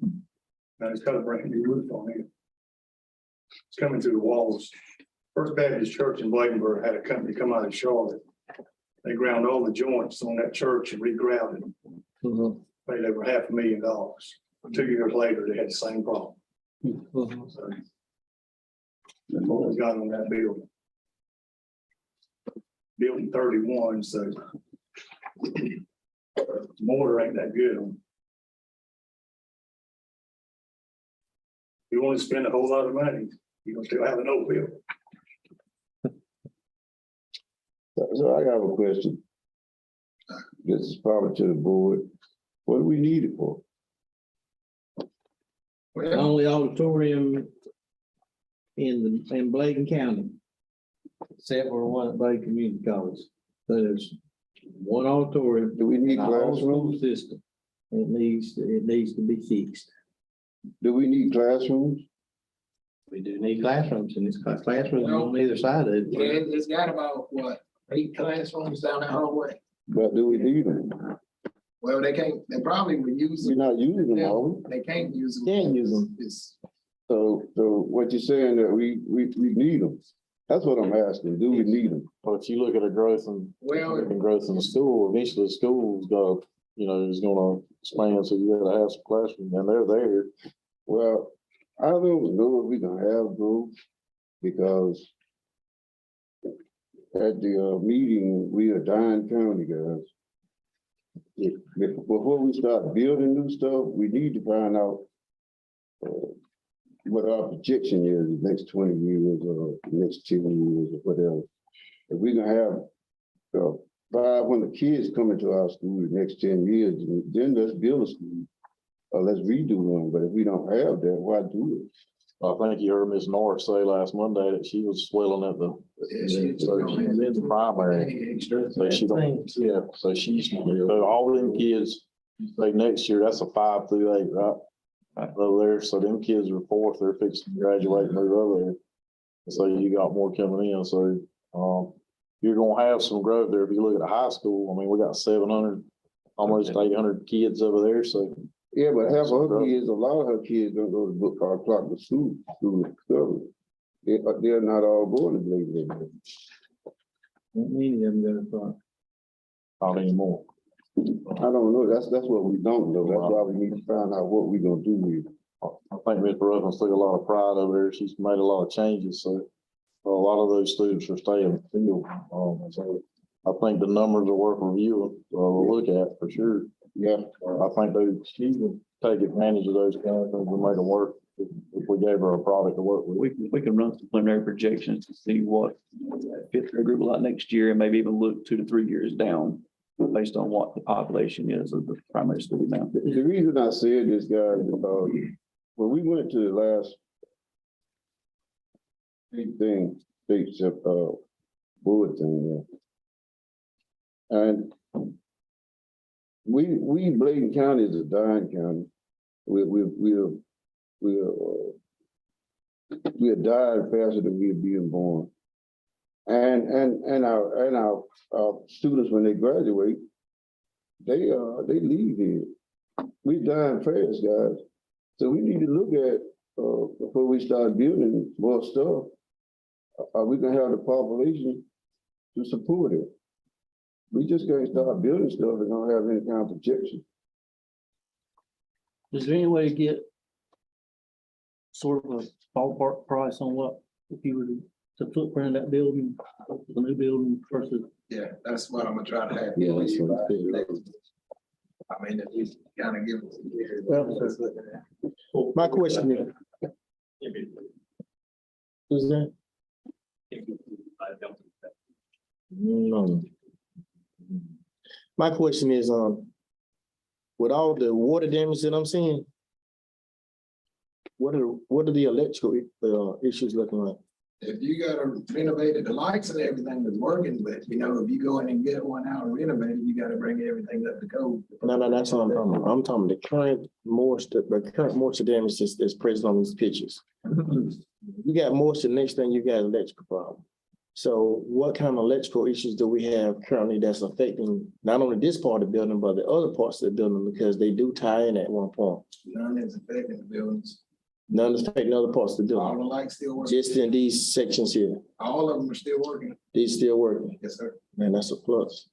[SPEAKER 16] Now it's got a brand new roof on it. It's coming through the walls. First Baptist Church in Bladenburg had a company come out of Charlotte. They ground all the joints on that church and regrounded them. Paid over $500,000. 2 years later, they had the same problem. So that's what we got on that building. Building 31, so mortar ain't that good on. You want to spend a whole lot of money, you're gonna still have an old building.
[SPEAKER 11] So I have a question. This is probably to the board. What do we need it for?
[SPEAKER 3] The only auditorium in Bladen County. Except for one at Bladen Community College. So there's one auditorium.
[SPEAKER 11] Do we need
[SPEAKER 3] in the whole school
[SPEAKER 11] classrooms?
[SPEAKER 3] system. It needs to be fixed.
[SPEAKER 11] Do we need classrooms?
[SPEAKER 3] We do need classrooms and it's classrooms on either side of it.
[SPEAKER 12] Yeah, it's got about, what, 8 classrooms down that hallway.
[SPEAKER 11] But do we need them?
[SPEAKER 12] Well, they probably would use
[SPEAKER 11] We're
[SPEAKER 12] them.
[SPEAKER 11] not using them, are we?
[SPEAKER 12] They can't use them.
[SPEAKER 15] Can't use them.
[SPEAKER 12] It's,
[SPEAKER 11] So what you're saying that we need them? That's what I'm asking. Do we need them?
[SPEAKER 17] Well, if you look at the growth and
[SPEAKER 12] well,
[SPEAKER 17] growth in the school, eventually the school's got, is gonna expand, so you gotta have some classrooms, and they're there.
[SPEAKER 11] Well, I don't know if we can have those because at the meeting, we are Dine County guys. Before we start building new stuff, we need to find out what our projection is the next 20 years or next 10 years or whatever. If we can have 500 kids coming to our school the next 10 years, then let's build a school or let's redo one. But if we don't have that, why do it?
[SPEAKER 17] I think you heard Ms. Norris say last Monday that she was swelling at the, so she's in the primary. So she don't, so she's, so all them kids, like next year, that's a 5 through 8, right? Over there, so them kids are 4th, they're fixing to graduate and move over there. So you got more coming in, so, you're gonna have some growth there. If you look at the high school, I mean, we got 700, almost 800 kids over there, so.
[SPEAKER 11] Yeah, but half of her kids, a lot of her kids don't go to book or clock the school discovery. They're not all going to Bladen.
[SPEAKER 3] Many of them gonna start.
[SPEAKER 17] Not anymore.
[SPEAKER 11] I don't know. That's what we don't know. That's why we need to find out what we're gonna do with it.
[SPEAKER 17] I think Ms. Ruffins took a lot of pride over there. She's made a lot of changes, so a lot of those students are staying in the field. So I think the numbers are worth reviewing, we'll look at for sure.
[SPEAKER 11] Yeah.
[SPEAKER 17] I think she would take advantage of those kind of things and make them work if we gave her a product to work with.
[SPEAKER 2] We can run some preliminary projections to see what fifth grade group will like next year and maybe even look 2 to 3 years down based on what the population is of the primary school now.
[SPEAKER 11] The reason I said this, guys, is because when we went to the last big thing, board thing, and we Bladen County is a dying county. We're dying faster than we're being born. And our students, when they graduate, they leave here. We dying fast, guys. So we need to look at before we start building more stuff. Are we gonna have the population to support it? We just can't start building stuff and don't have any kind of projection.
[SPEAKER 3] Is there any way to get sort of a ballpark price on what, if you were to footprint that building, the new building versus?
[SPEAKER 12] yeah, that's what I'm gonna try to have.
[SPEAKER 11] Yeah, that's what I figured.
[SPEAKER 12] I mean, if you kind of give us.
[SPEAKER 15] Well, my question is. Who's that? No. My question is, with all the water damage that I'm seeing, what are the electrical issues looking like?
[SPEAKER 12] If you gotta renovate it, the lights and everything is working, but you know, if you go in and get one out and renovate it, you gotta bring everything up to code.
[SPEAKER 15] No, that's what I'm talking about. I'm talking the current moisture damage that's present on these pictures. You got moisture, next thing you got electrical problem. So what kind of electrical issues do we have currently that's affecting not only this part of the building, but the other parts of the building, because they do tie in at one point?
[SPEAKER 12] None is affecting the buildings.
[SPEAKER 15] None is affecting other parts of the
[SPEAKER 12] All the
[SPEAKER 15] building,
[SPEAKER 12] lights still working.
[SPEAKER 15] just in these sections here.
[SPEAKER 12] All of them are still working.
[SPEAKER 15] These still working.
[SPEAKER 12] Yes, sir.
[SPEAKER 15] Man, that's a plus.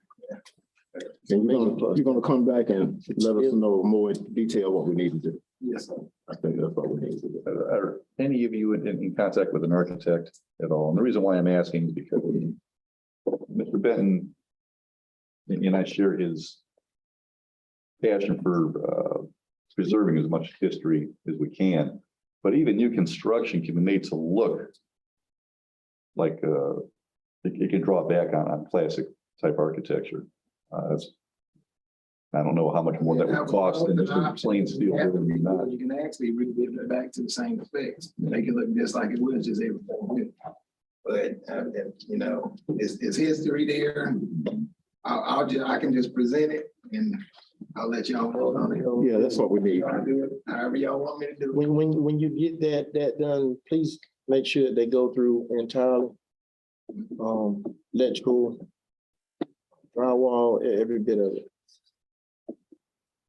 [SPEAKER 11] And you're gonna come back and let us know more in detail what we need to do.
[SPEAKER 12] Yes, sir.
[SPEAKER 11] I think that's what we need to do.
[SPEAKER 9] Are any of you in contact with an architect at all? And the reason why I'm asking is because Mr. Benton and I share his passion for preserving as much history as we can. But even new construction can be made to look like it can draw back on classic type architecture. I don't know how much more that would cost than just a plain steel building.
[SPEAKER 12] You can actually rebuild it back to the same effects, make it look just like it was, just everything new. But, you know, it's history there. I can just present it and I'll let y'all vote on it.
[SPEAKER 11] Yeah, that's what we need.
[SPEAKER 12] I'll do it however y'all want me to do it.
[SPEAKER 15] When you get that done, please make sure that they go through entirely. Electrical, drywall, every bit of it.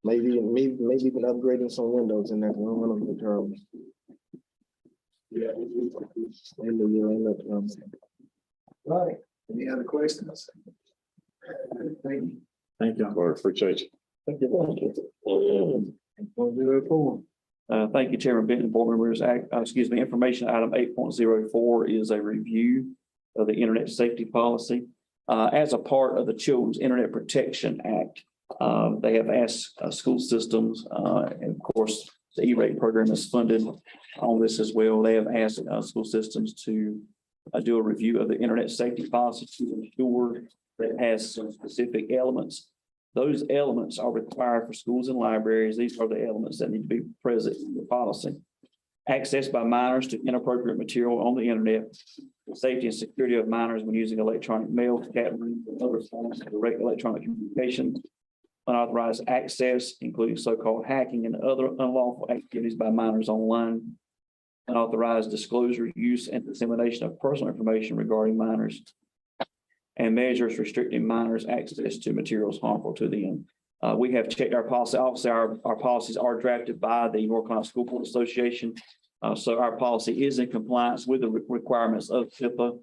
[SPEAKER 15] Maybe even upgrading some windows in there. One of them terrible.
[SPEAKER 12] Yeah. Right. Any other questions? Thank you.
[SPEAKER 17] Thank you. Appreciate you.
[SPEAKER 2] Thank you, Chairman Benton, board members. Information item 8.04 is a review of the Internet Safety Policy. As a part of the Children's Internet Protection Act, they have asked school systems, and of course, the E-rate program is funded on this as well. They have asked school systems to do a review of the Internet Safety Policy to ensure that it has some specific elements. Those elements are required for schools and libraries. These are the elements that need to be present in the policy. Access by minors to inappropriate material on the internet, the safety and security of minors when using electronic mail, chat rooms, and other forms of direct electronic communication, unauthorized access, including so-called hacking and other unlawful activities by minors online, unauthorized disclosure, use, and dissemination of personal information regarding minors, and measures restricting minors' access to materials harmful to them. We have checked our policy. Obviously, our policies are drafted by the North Carolina School Board Association. So our policy is in compliance with the requirements of HIPAA.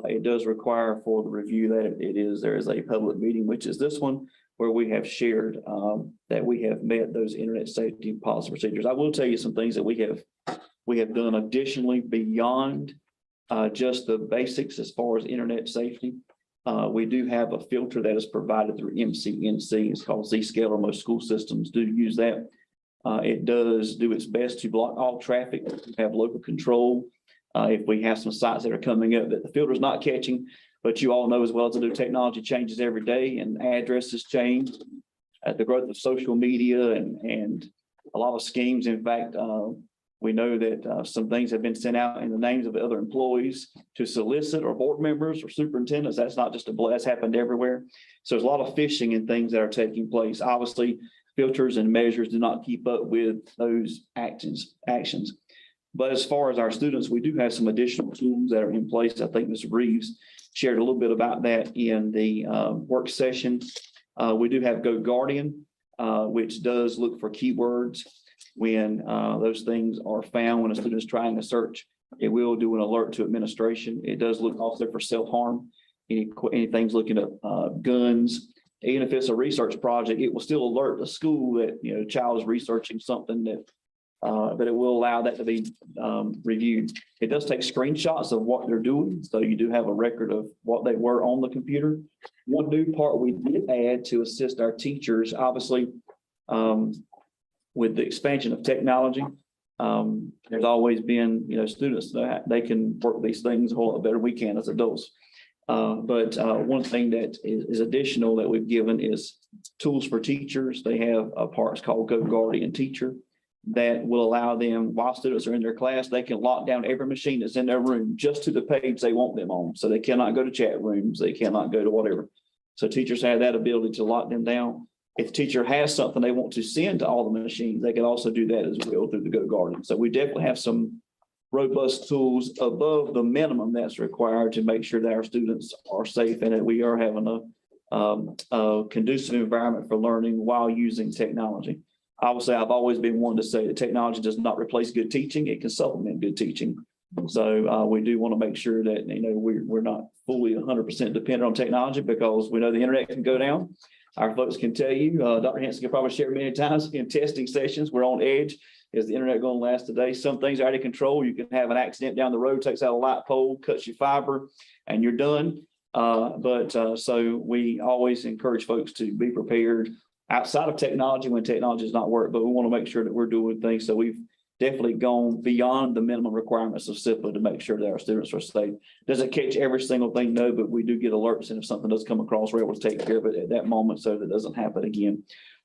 [SPEAKER 2] It does require for the review that there is a public meeting, which is this one, where we have shared that we have met those internet safety policy procedures. I will tell you some things that we have done additionally beyond just the basics as far as internet safety. We do have a filter that is provided through MCNC. It's called Zscaler. Most school systems do use that. It does do its best to block all traffic, have local control. If we have some sites that are coming up that the filter is not catching, but you all know as well as the new technology changes every day and addresses change. At the growth of social media and a lot of schemes. In fact, we know that some things have been sent out in the names of other employees to solicit or board members or superintendents. That's not just that's happened everywhere. So there's a lot of phishing and things that are taking place. Obviously, filters and measures do not keep up with those actions. But as far as our students, we do have some additional tools that are in place. I think Mr. Reeves shared a little bit about that in the work session. We do have GoGuardian, which does look for keywords. When those things are found, when a student is trying to search, it will do an alert to administration. It does look also for self-harm. Anything's looking at guns. Even if it's a research project, it will still alert the school that, you know, child is researching something that, but it will allow that to be reviewed. It does take screenshots of what they're doing, so you do have a record of what they were on the computer. One new part we did add to assist our teachers, obviously, with the expansion of technology, there's always been, you know, students that they can work these things a whole lot better than we can as adults. But one thing that is additional that we've given is tools for teachers. They have a part called GoGuardian Teacher. that will allow them, while students are in their class, they can lock down every machine that's in their room just to the page they want them on. So they cannot go to chat rooms, they cannot go to whatever. So teachers have that ability to lock them down. If the teacher has something they want to send to all the machines, they can also do that as well through the GoGuardian. So we definitely have some robust tools above the minimum that's required to make sure that our students are safe and that we are having a conducive environment for learning while using technology. I will say I've always been one to say that technology does not replace good teaching. It can supplement good teaching. So we do want to make sure that, we're not fully 100% dependent on technology, because we know the internet can go down. Our folks can tell you, Dr. Hanson can probably share many times in testing sessions, we're on edge. Is the internet going to last today? Some things are out of control. You can have an accident down the road, takes out a light pole, cuts your fiber, and you're done. So we always encourage folks to be prepared outside of technology when technology does not work, but we want to make sure that we're doing things. So we've definitely gone beyond the minimum requirements of CIPA to make sure that our students are safe. Does it catch every single thing? No, but we do get alerts, and if something does come across, we're able to take care of it at that moment so that it doesn't happen again.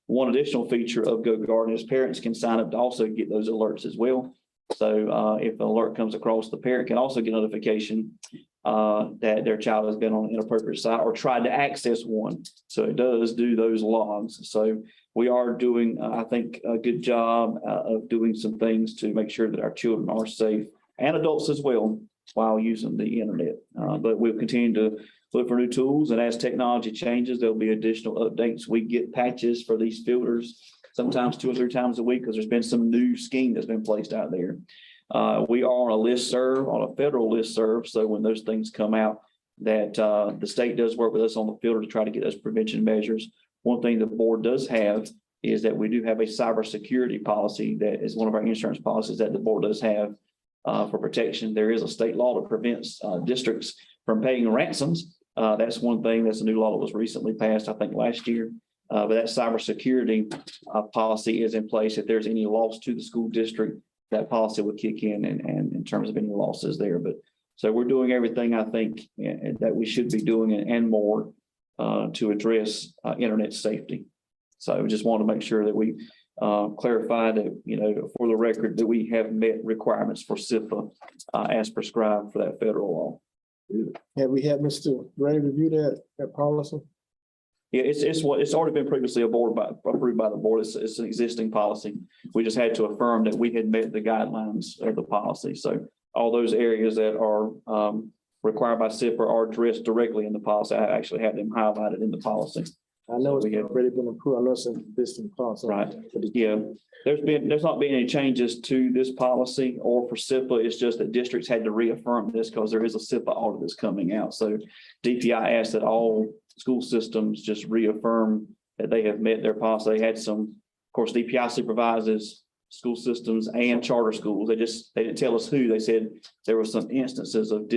[SPEAKER 2] One additional feature of GoGuardian is parents can sign up to also get those alerts as well. So if an alert comes across, the parent can also get notification that their child has been on an inappropriate site or tried to access one. So it does do those logs. So we are doing, I think, a good job of doing some things to make sure that our children are safe, and adults as well, while using the internet. But we'll continue to look for new tools, and as technology changes, there'll be additional updates. We get patches for these filters sometimes 2 or 3 times a week, because there's been some new scheme that's been placed out there. We are on a listserv, on a federal listserv. So when those things come out, that the state does work with us on the filter to try to get those prevention measures. One thing the board does have is that we do have a cybersecurity policy that is one of our insurance policies that the board does have for protection. There is a state law that prevents districts from paying ransoms. That's one thing. That's a new law that was recently passed, I think last year. But that cybersecurity policy is in place. If there's any loss to the school district, that policy would kick in and in terms of any losses there. But so we're doing everything I think that we should be doing and more to address internet safety. So we just want to make sure that we clarify that, for the record, that we have met requirements for CIPA as prescribed for that federal law.
[SPEAKER 15] Have we had Mr. Ray review that policy?
[SPEAKER 2] Yeah, it's already been previously approved by the board. It's an existing policy. We just had to affirm that we had met the guidelines of the policy. So all those areas that are required by CIPA are addressed directly in the policy. I actually had them highlighted in the policy.
[SPEAKER 15] I know it's already been approved. I know it's in this policy.
[SPEAKER 2] Right. Yeah, there's not been any changes to this policy or for CIPA. It's just that districts had to reaffirm this because there is a CIPA audit that's coming out. So DPI asked that all school systems just reaffirm that they have met their policy. They had some, of course, DPI supervises school systems and charter schools. They didn't tell us who. They said there were some instances of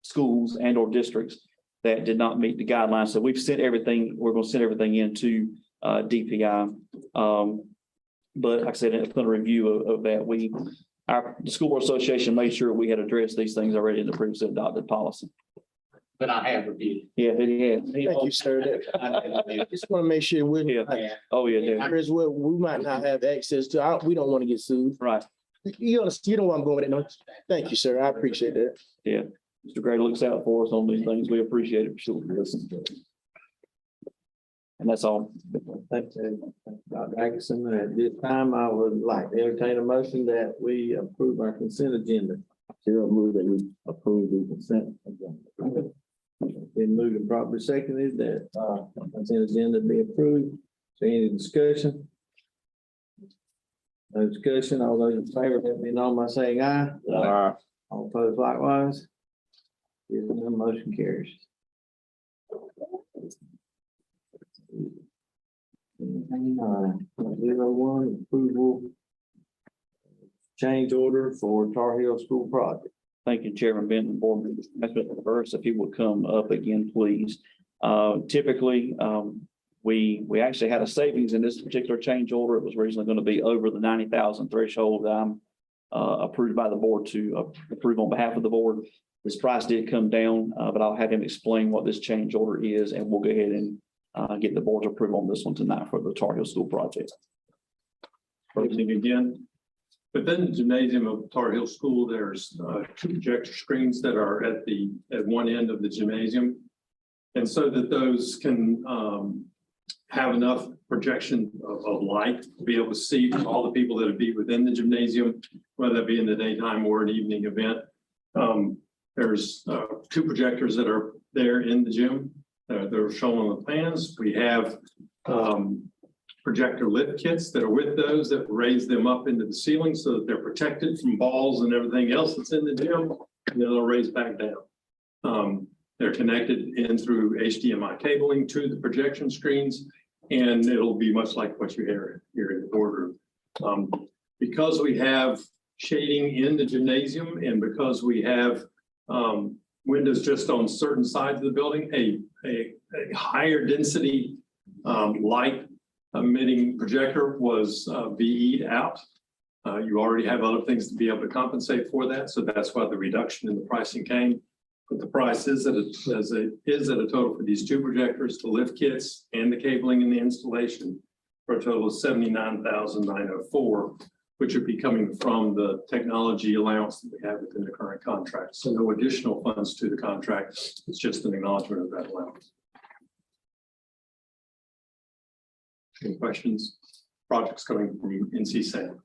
[SPEAKER 2] schools and or districts that did not meet the guidelines. So we've sent everything, we're going to send everything into DPI. But like I said, upon a review of that, the School Board Association made sure we had addressed these things already in the previously adopted policy.
[SPEAKER 3] But I have reviewed.
[SPEAKER 2] Yeah, he has.
[SPEAKER 15] Thank you, sir. Just want to make sure we're.
[SPEAKER 2] Oh, yeah.
[SPEAKER 15] As well, we might not have access to, we don't want to get sued.
[SPEAKER 2] Right.
[SPEAKER 15] You know where I'm going with it, no? Thank you, sir. I appreciate that.
[SPEAKER 2] Yeah. Mr. Gray looks out for us on these things. We appreciate it. Sure. And that's all.
[SPEAKER 3] Thank you, Dr. Atkinson. At this time, I would like to entertain a motion that we approve our consent agenda.
[SPEAKER 15] Chair, I move that we approve the consent agenda.
[SPEAKER 3] Been moved and properly seconded that consent agenda be approved. So any discussion? No discussion. All those in favor, let me know by saying aye.
[SPEAKER 17] Aye.
[SPEAKER 3] All opposed likewise. Hearing none, motion carries. 01, approval change order for Tar Heel School project.
[SPEAKER 2] Thank you, Chairman Benton, Board Member. That's Mr. Burris. If he would come up again, please. Typically, we actually had a savings in this particular change order. It was originally going to be over the 90,000 threshold that I'm approved by the board to approve on behalf of the board. This price did come down, but I'll have him explain what this change order is, and we'll go ahead and get the board's approval on this one tonight for the Tar Heel School project.
[SPEAKER 10] closing again. Within the gymnasium of Tar Heel School, there's two projector screens that are at one end of the gymnasium. And so that those can have enough projection of light to be able to see all the people that would be within the gymnasium, whether that be in the daytime or an evening event. There's two projectors that are there in the gym. They're shown on the plans. We have projector lift kits that are with those that raise them up into the ceiling so that they're protected from balls and everything else that's in the gym. And then they'll raise back down. They're connected in through HDMI cabling to the projection screens, and it'll be much like what you hear here in the boardroom. Because we have shading in the gymnasium and because we have windows just on certain sides of the building, a higher density light emitting projector was VE'd out. You already have other things to be able to compensate for that, so that's why the reduction in the pricing came. But the price is at a total for these two projectors, the lift kits and the cabling and the installation for a total of $79,904, which would be coming from the technology allowance that we have within the current contract. So no additional funds to the contract. It's just an acknowledgement of that allowance. Any questions? Projects coming from NC SAM.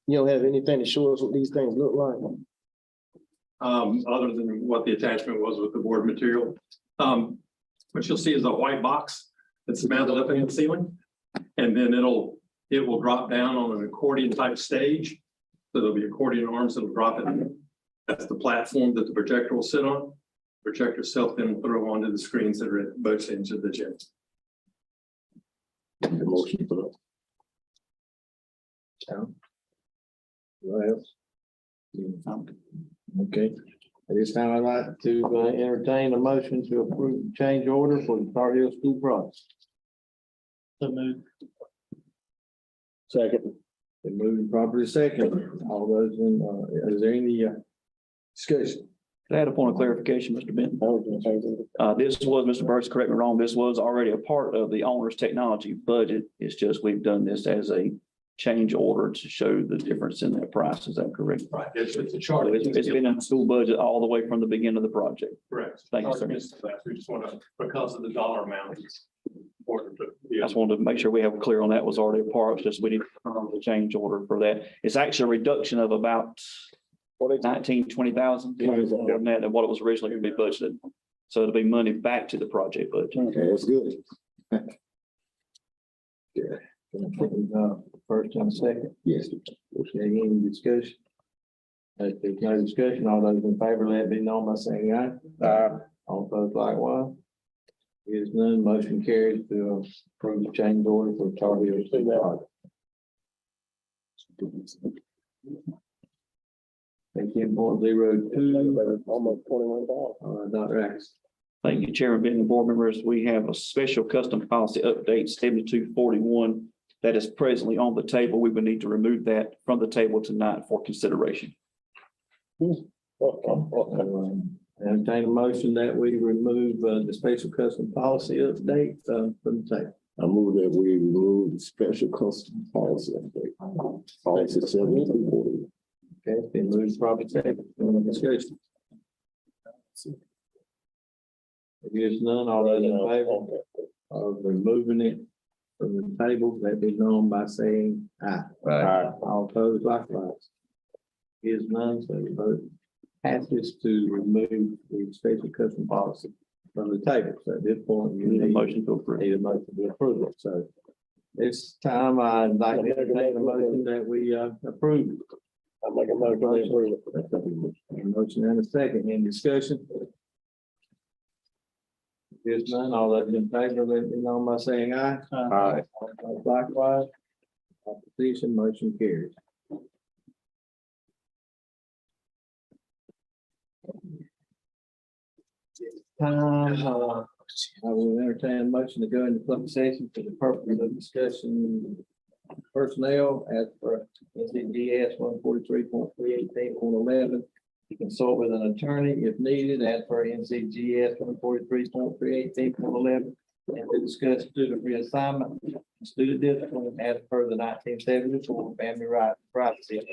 [SPEAKER 15] You don't have anything to show us what these things look like?
[SPEAKER 10] Other than what the attachment was with the board material. What you'll see is a white box that's mounted up in the ceiling. And then it will drop down on an accordion type stage. So there'll be accordion arms that'll drop it. That's the platform that the projector will sit on. Projector itself then will throw onto the screens that are at both ends of the gym.
[SPEAKER 11] Motion for that.
[SPEAKER 3] What else? Okay, at this time, I'd like to entertain a motion to approve the change order for the Tar Heel School project. So moved. Second. Been moving properly second. All those in, is there any discussion?
[SPEAKER 2] Can I add a point of clarification, Mr. Benton? This was, Mr. Burris, correct me wrong, this was already a part of the owner's technology budget. It's just we've done this as a change order to show the difference in their price. Is that correct?
[SPEAKER 10] Right. It's a chart.
[SPEAKER 2] It's been in the school budget all the way from the beginning of the project.
[SPEAKER 10] Correct.
[SPEAKER 2] Thank you, sir.
[SPEAKER 10] We just want to, because of the dollar amount. It's important to.
[SPEAKER 2] I just wanted to make sure we have clear on that was already a part. It's just we need to confirm the change order for that. It's actually a reduction of about 20,000 than that than what it was originally going to be budgeted. So it'll be money back to the project budget.
[SPEAKER 11] Okay, that's good.
[SPEAKER 3] First and second.
[SPEAKER 11] Yes.
[SPEAKER 3] Okay, any discussion? If there's no discussion, all those in favor, let it be known by saying aye. Aye. All opposed likewise. Here's none, motion carries to approve the change order for Tar Heel School project. Thank you, 0.02. Almost 21,000. Dr. Axe.
[SPEAKER 2] Thank you, Chairman Benton and board members. We have a special custom policy update 7241 that is presently on the table. We would need to remove that from the table tonight for consideration.
[SPEAKER 3] Entertain a motion that we remove the special custom policy update from the table.
[SPEAKER 11] I move that we remove the special custom policy update. Policy 7240.
[SPEAKER 3] Okay, it's been moved properly table. Any discussion? If there's none, all those in favor of removing it from the table, let be known by saying aye.
[SPEAKER 11] Aye.
[SPEAKER 3] All opposed likewise. Is none, so the vote passes to remove the special custom policy from the table. So at this point, you
[SPEAKER 2] Need a
[SPEAKER 3] need
[SPEAKER 2] motion to approve.
[SPEAKER 3] a motion to approve it. So this time I'd like to entertain a motion that we approve. I make a motion to approve it. A motion and a second. Any discussion? If there's none, all those in favor, let me know by saying aye.
[SPEAKER 11] Aye.
[SPEAKER 3] Likewise. Opposition, motion carries. I will entertain a motion to go into public session for the purpose of discussing personnel as per NCGS 143.318.11 to consult with an attorney if needed, as per NCGS 143.318.11, and to discuss student reassignment, student discipline as per the 1974 Family Right Privacy Act.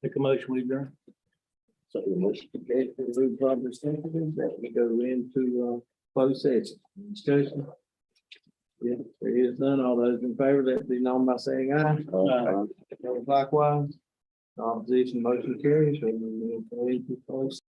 [SPEAKER 3] Make a motion, we adjourn. Okay, for the move properly seconded, that we go into closed session. Discussion. Yeah, there is none. All those in favor, let it be known by saying aye. Aye. Those likewise. Opposition, motion carries. So we move into closed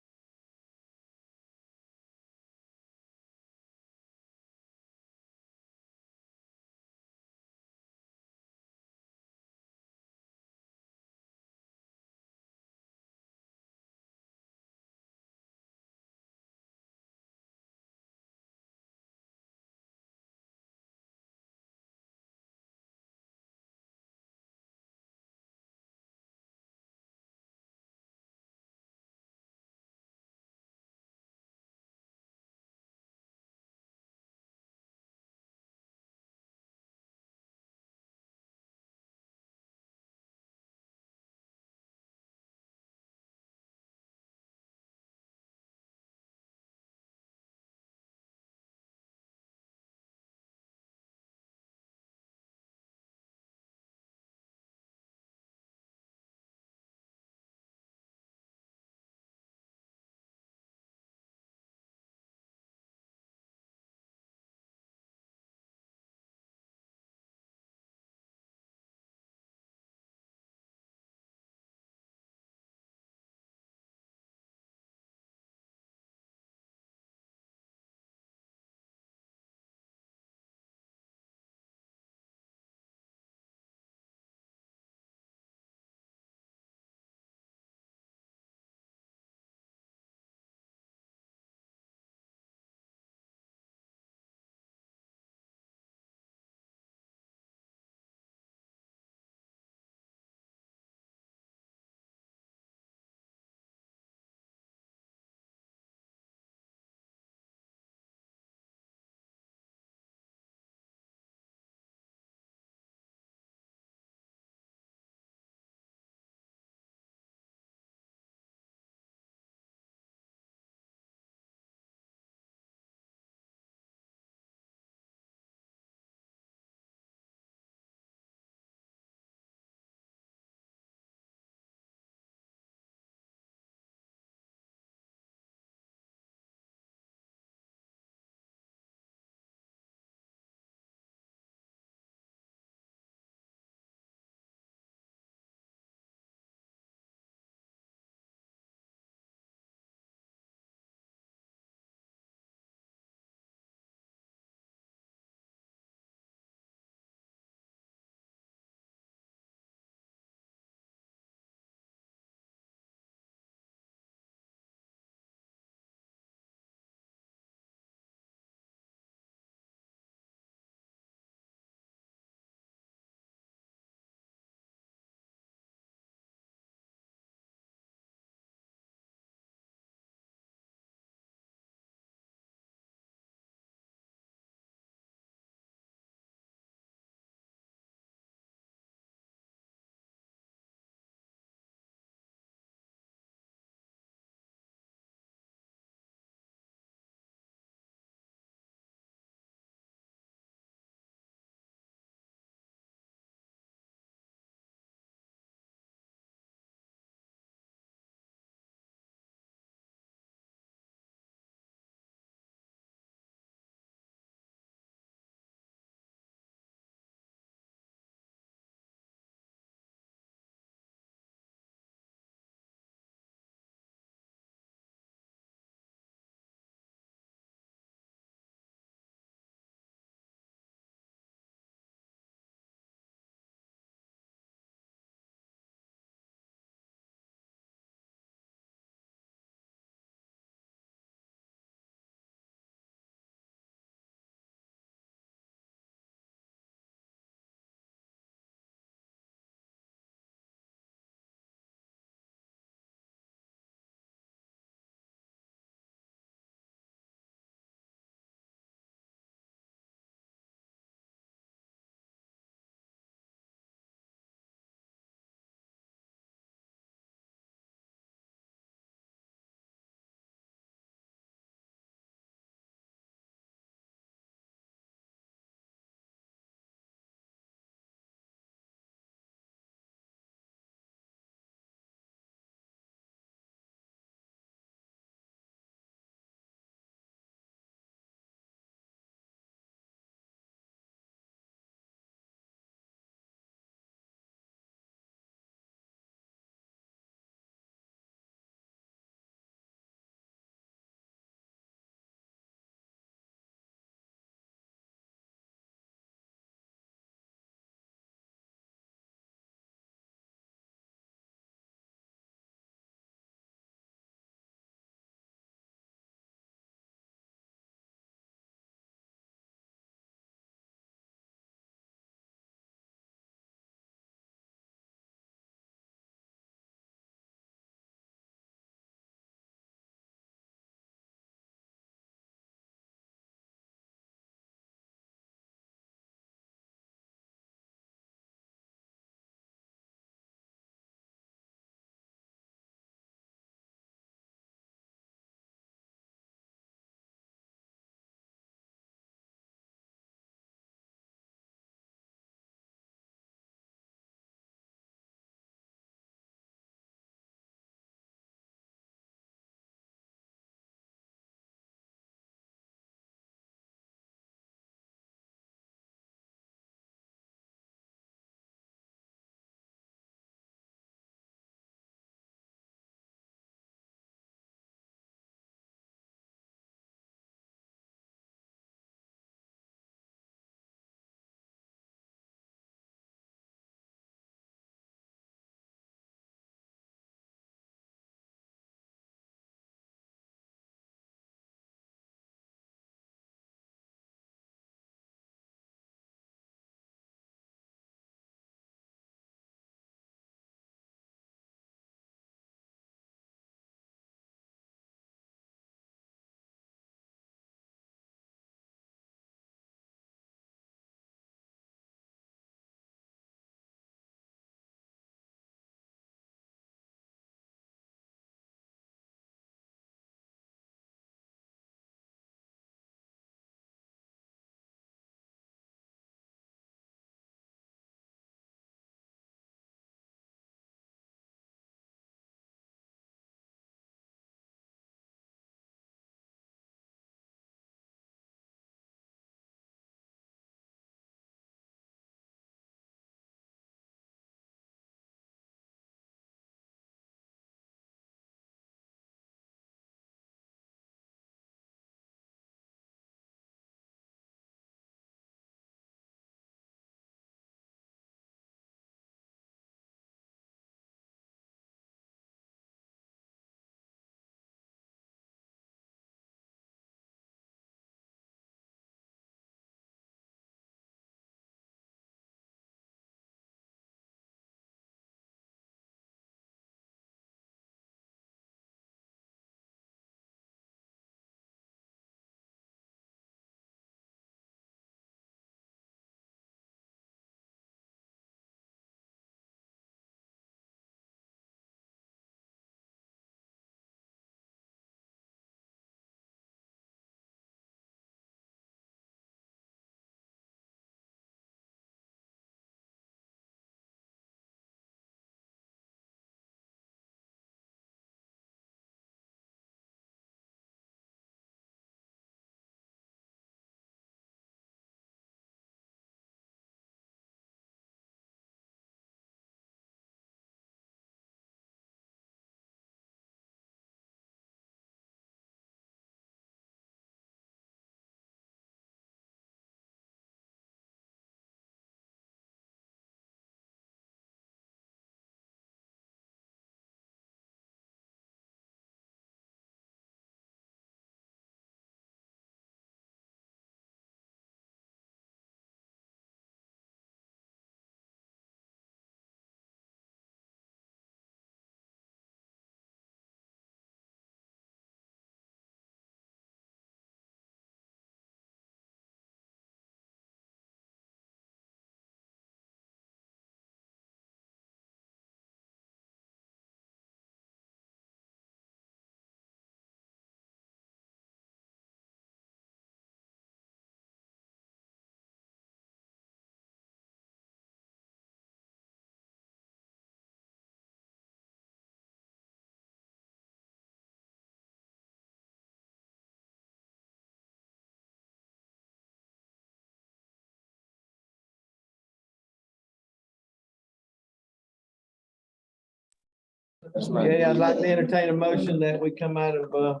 [SPEAKER 3] Yeah, I'd like to entertain a motion that we come out of, closed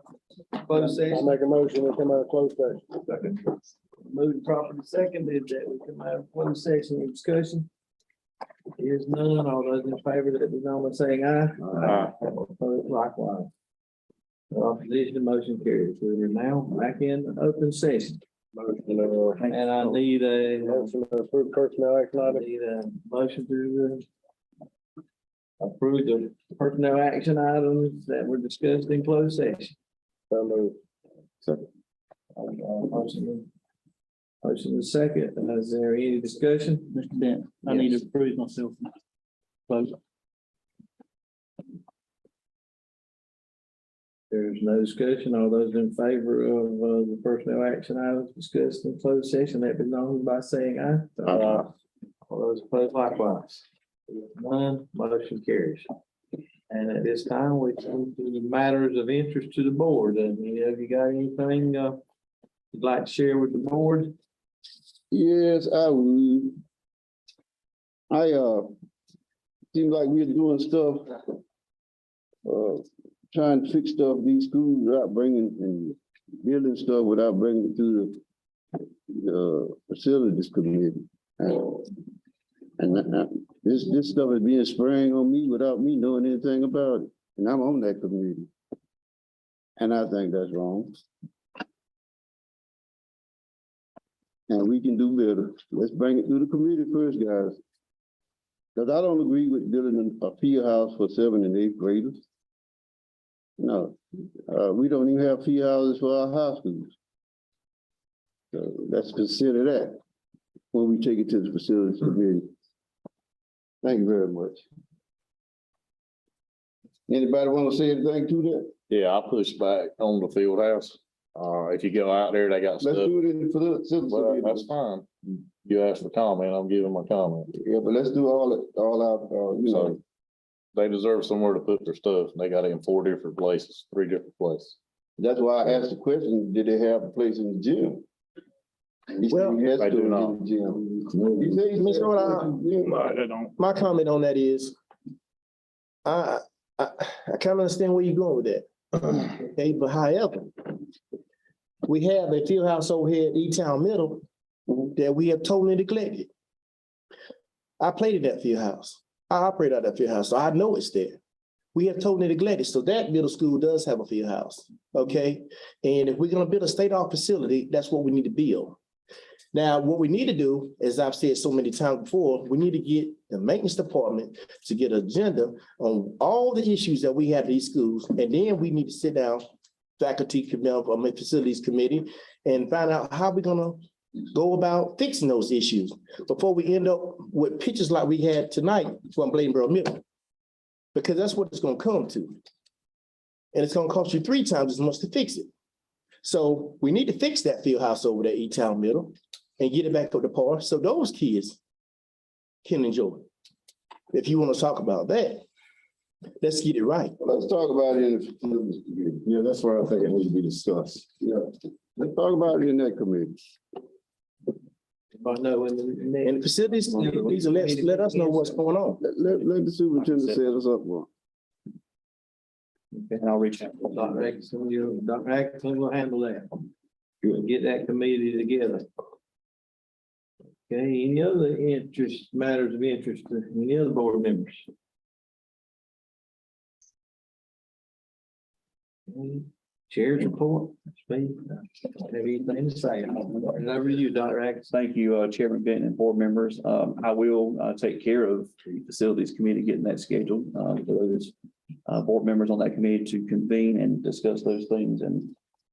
[SPEAKER 15] I'll
[SPEAKER 3] session.
[SPEAKER 15] make a motion, we come out of closed session.
[SPEAKER 3] Moved properly seconded that we come out of closed session and discussion. Here's none, all those in favor that was on by saying aye. Aye. Opposed likewise. Opposition, motion carries. We are now back in open session. And I need a.
[SPEAKER 15] Motion to approve personnel action
[SPEAKER 3] I
[SPEAKER 15] item.
[SPEAKER 3] need a motion to approve the personnel action items that were discussed in closed session.
[SPEAKER 15] So moved.
[SPEAKER 3] Motion is second. Is there any discussion?
[SPEAKER 2] Mr. Dent, I need to approve myself. Vote.
[SPEAKER 3] There's no discussion. All those in favor of the personnel action items discussed in closed session, that be known by saying aye. All those opposed likewise. None, motion carries. And at this time, we come to the matters of interest to the board. And have you got anything you'd like to share with the board?
[SPEAKER 11] Yes, I would. Seems like we're doing stuff, trying to fix stuff in these schools without bringing and building stuff without bringing it to the facilities committee. And this stuff is being spraying on me without me knowing anything about it. And I'm on that committee. And I think that's wrong. And we can do better. Let's bring it to the committee first, guys. Because I don't agree with building a field house for 7th and 8th graders. No, we don't even have field houses for our high schools. So let's consider that when we take it to the facilities committee. Thank you very much. Anybody want to say anything to that?
[SPEAKER 17] Yeah, I push back on the field house. If you go out there, they got stuff.
[SPEAKER 11] Let's do it in the facilities
[SPEAKER 17] Well,
[SPEAKER 11] committee.
[SPEAKER 17] that's fine. You asked for comment, I'm giving my comment.
[SPEAKER 11] Yeah, but let's do all out, you know.
[SPEAKER 17] So they deserve somewhere to put their stuff. They got it in 4 different places, 3 different places.
[SPEAKER 11] That's why I asked the question, did they have a place in the gym? He said
[SPEAKER 15] Well,
[SPEAKER 11] he has
[SPEAKER 17] they
[SPEAKER 11] to
[SPEAKER 17] do
[SPEAKER 11] in
[SPEAKER 17] not.
[SPEAKER 11] the gym. He said he
[SPEAKER 15] Mr.
[SPEAKER 11] had a
[SPEAKER 15] Rhoda,
[SPEAKER 11] place in the gym.
[SPEAKER 17] They don't.
[SPEAKER 15] My comment on that is, I kind of understand where you're going with that. Okay, but however, we have a field house over here at E-Town Middle that we have totally neglected. I played in that field house. I operate out of that field house, so I know it's there. We have totally neglected. So that middle school does have a field house, okay? And if we're gonna build a state-of-the-art facility, that's what we need to build. Now, what we need to do, as I've said so many times before, we need to get the maintenance department to get an agenda on all the issues that we have in these schools. And then we need to sit down, faculty committee, facilities committee, and find out how we're gonna go about fixing those issues before we end up with pictures like we had tonight from Bladenboro Middle. Because that's what it's gonna come to. And it's gonna cost you 3 times as much to fix it. So we need to fix that field house over there at E-Town Middle and get it back up to par so those kids can enjoy it. If you want to talk about that, let's get it right.
[SPEAKER 11] Let's talk about it in the facilities committee.
[SPEAKER 4] Yeah, that's where I think it needs to be discussed.
[SPEAKER 11] Yeah, let's talk about it in that committee.
[SPEAKER 3] But no, in
[SPEAKER 15] And the facilities, please let us know what's going on.
[SPEAKER 11] Let the superintendent set us up one.
[SPEAKER 2] And I'll reach out.
[SPEAKER 3] Dr. Atkinson will handle that. Get that committee together. Okay, any other matters of interest to any other board members? Okay, Chair's report. Speak. Have anything to say? Over to you, Dr. Atkinson.
[SPEAKER 2] Thank you, Chairman Benton and board members. I will take care of the facilities committee, getting that scheduled. For those board members on that committee to convene and discuss those things and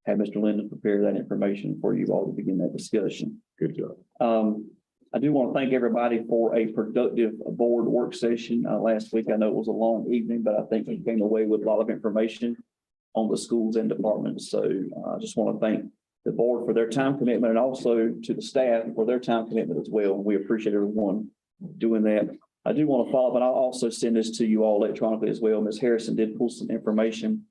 [SPEAKER 2] have Mr. Linden prepare that information for you all to begin that discussion.
[SPEAKER 4] Good job.
[SPEAKER 2] I do want to thank everybody for a productive board work session. Last week, I know it was a long evening, but I think we came away with a lot of information on the schools and departments. So I just want to thank the board for their time commitment and also to the staff for their time commitment as well. We appreciate everyone doing that. I do want to follow up, and I'll also send this to you all electronically as well. Ms. Harrison did pull some information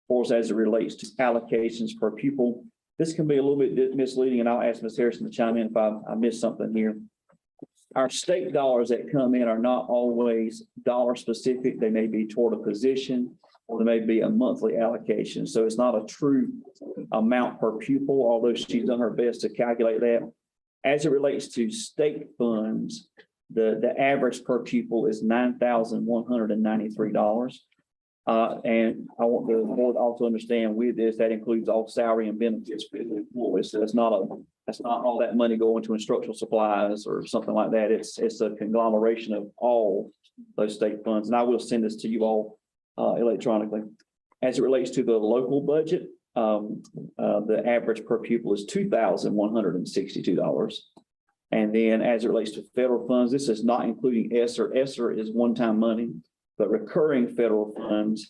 [SPEAKER 2] for us as it relates to allocations per pupil. This can be a little bit misleading, and I'll ask Ms. Harrison to chime in if I missed something here. our state dollars that come in are not always dollar specific. They may be toward a position or there may be a monthly allocation. So it's not a true amount per pupil, although she's done her best to calculate that. As it relates to state funds, the average per pupil is $9,193. And I want the board also to understand with this, that includes all salary and benefits for the employees. So that's not all that money going to instructional supplies or something like that. It's a conglomeration of all those state funds. And I will send this to you all electronically. As it relates to the local budget, the average per pupil is $2,162. And then as it relates to federal funds, this is not including ESSER. ESSER is one-time money, but recurring federal funds,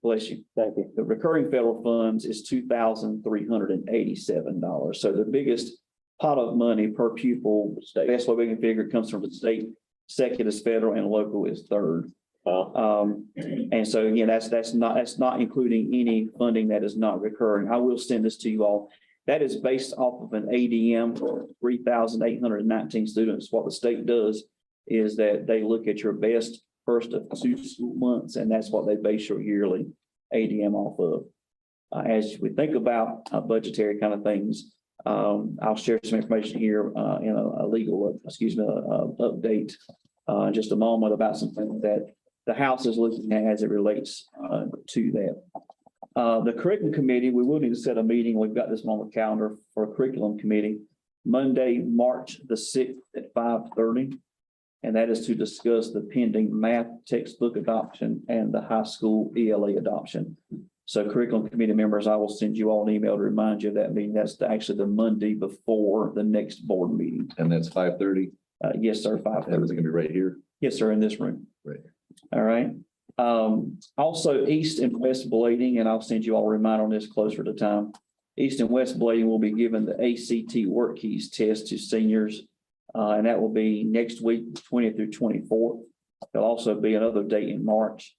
[SPEAKER 2] bless you. Thank you. The recurring federal funds is $2,387. So the biggest pot of money per pupil, best way we can figure it, comes from the state. Second is federal and local is third. And so again, that's not including any funding that is not recurring. I will send this to you all. That is based off of an ADM for 3,819 students. What the state does is that they look at your best first of 2 school months, and that's what they base your yearly ADM off of. As we think about budgetary kind of things, I'll share some information here in a legal, update in just a moment about some things that the House is looking at as it relates to that. The curriculum committee, we will need to set a meeting. We've got this on the calendar for a curriculum committee, Monday, March the 6th at 5:30. And that is to discuss the pending math textbook adoption and the high school ELA adoption. So curriculum committee members, I will send you all an email to remind you of that meeting. That's actually the Monday before the next board meeting.
[SPEAKER 9] And that's 5:30?
[SPEAKER 2] Yes, sir, 5:30.
[SPEAKER 9] Is it gonna be right here?
[SPEAKER 2] Yes, sir, in this room.
[SPEAKER 9] Right.
[SPEAKER 2] All right. Also East and West Blading, and I'll send you all a reminder on this closer to time. East and West Blading will be given the ACT Work Keys test to seniors. And that will be next week, 20th through 24th. There'll also be another date in March.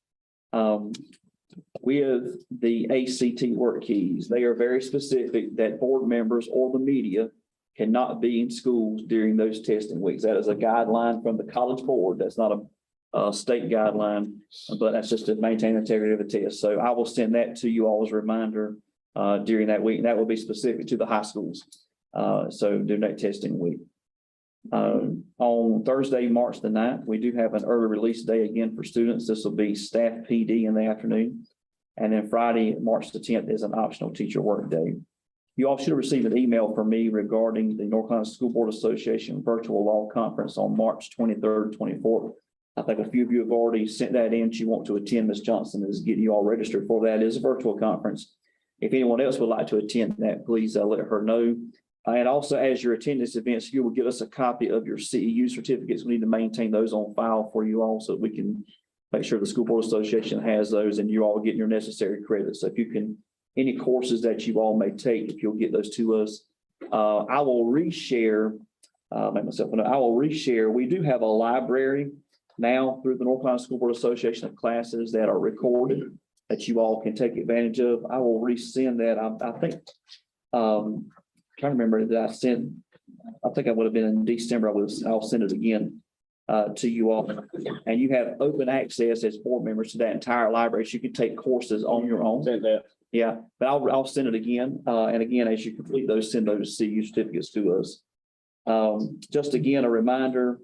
[SPEAKER 2] With the ACT Work Keys, they are very specific that board members or the media cannot be in schools during those testing weeks. That is a guideline from the College Board. That's not a state guideline, but that's just to maintain integrity of the test. So I will send that to you all as a reminder during that week. And that will be specific to the high schools. So during that testing week. On Thursday, March the 9th, we do have an early release day again for students. This will be staff PD in the afternoon. And then Friday, March the 10th is an optional teacher work day. You all should have received an email from me regarding the North Carolina School Board Association Virtual Law Conference on March 23rd, 24th. I think a few of you have already sent that in. If you want to attend, Ms. Johnson is getting you all registered for that. It is a virtual conference. If anyone else would like to attend that, please let her know. And also, as you're attending this event, you will give us a copy of your CEU certificates. We need to maintain those on file for you all so we can make sure the School Board Association has those and you all get your necessary credits. So if you can, any courses that you all may take, if you'll get those to us, I will reshare, make myself know, I will reshare. We do have a library now through the North Carolina School Board Association of classes that are recorded that you all can take advantage of. I will resend that. I think, trying to remember that I sent, I think I would have been in December. I'll send it again to you all. And you have open access as board members to that entire library. So you can take courses on your own.
[SPEAKER 15] Send that.
[SPEAKER 2] Yeah, but I'll send it again. And again, as you complete those, send those CU certificates to us. Just again, a reminder,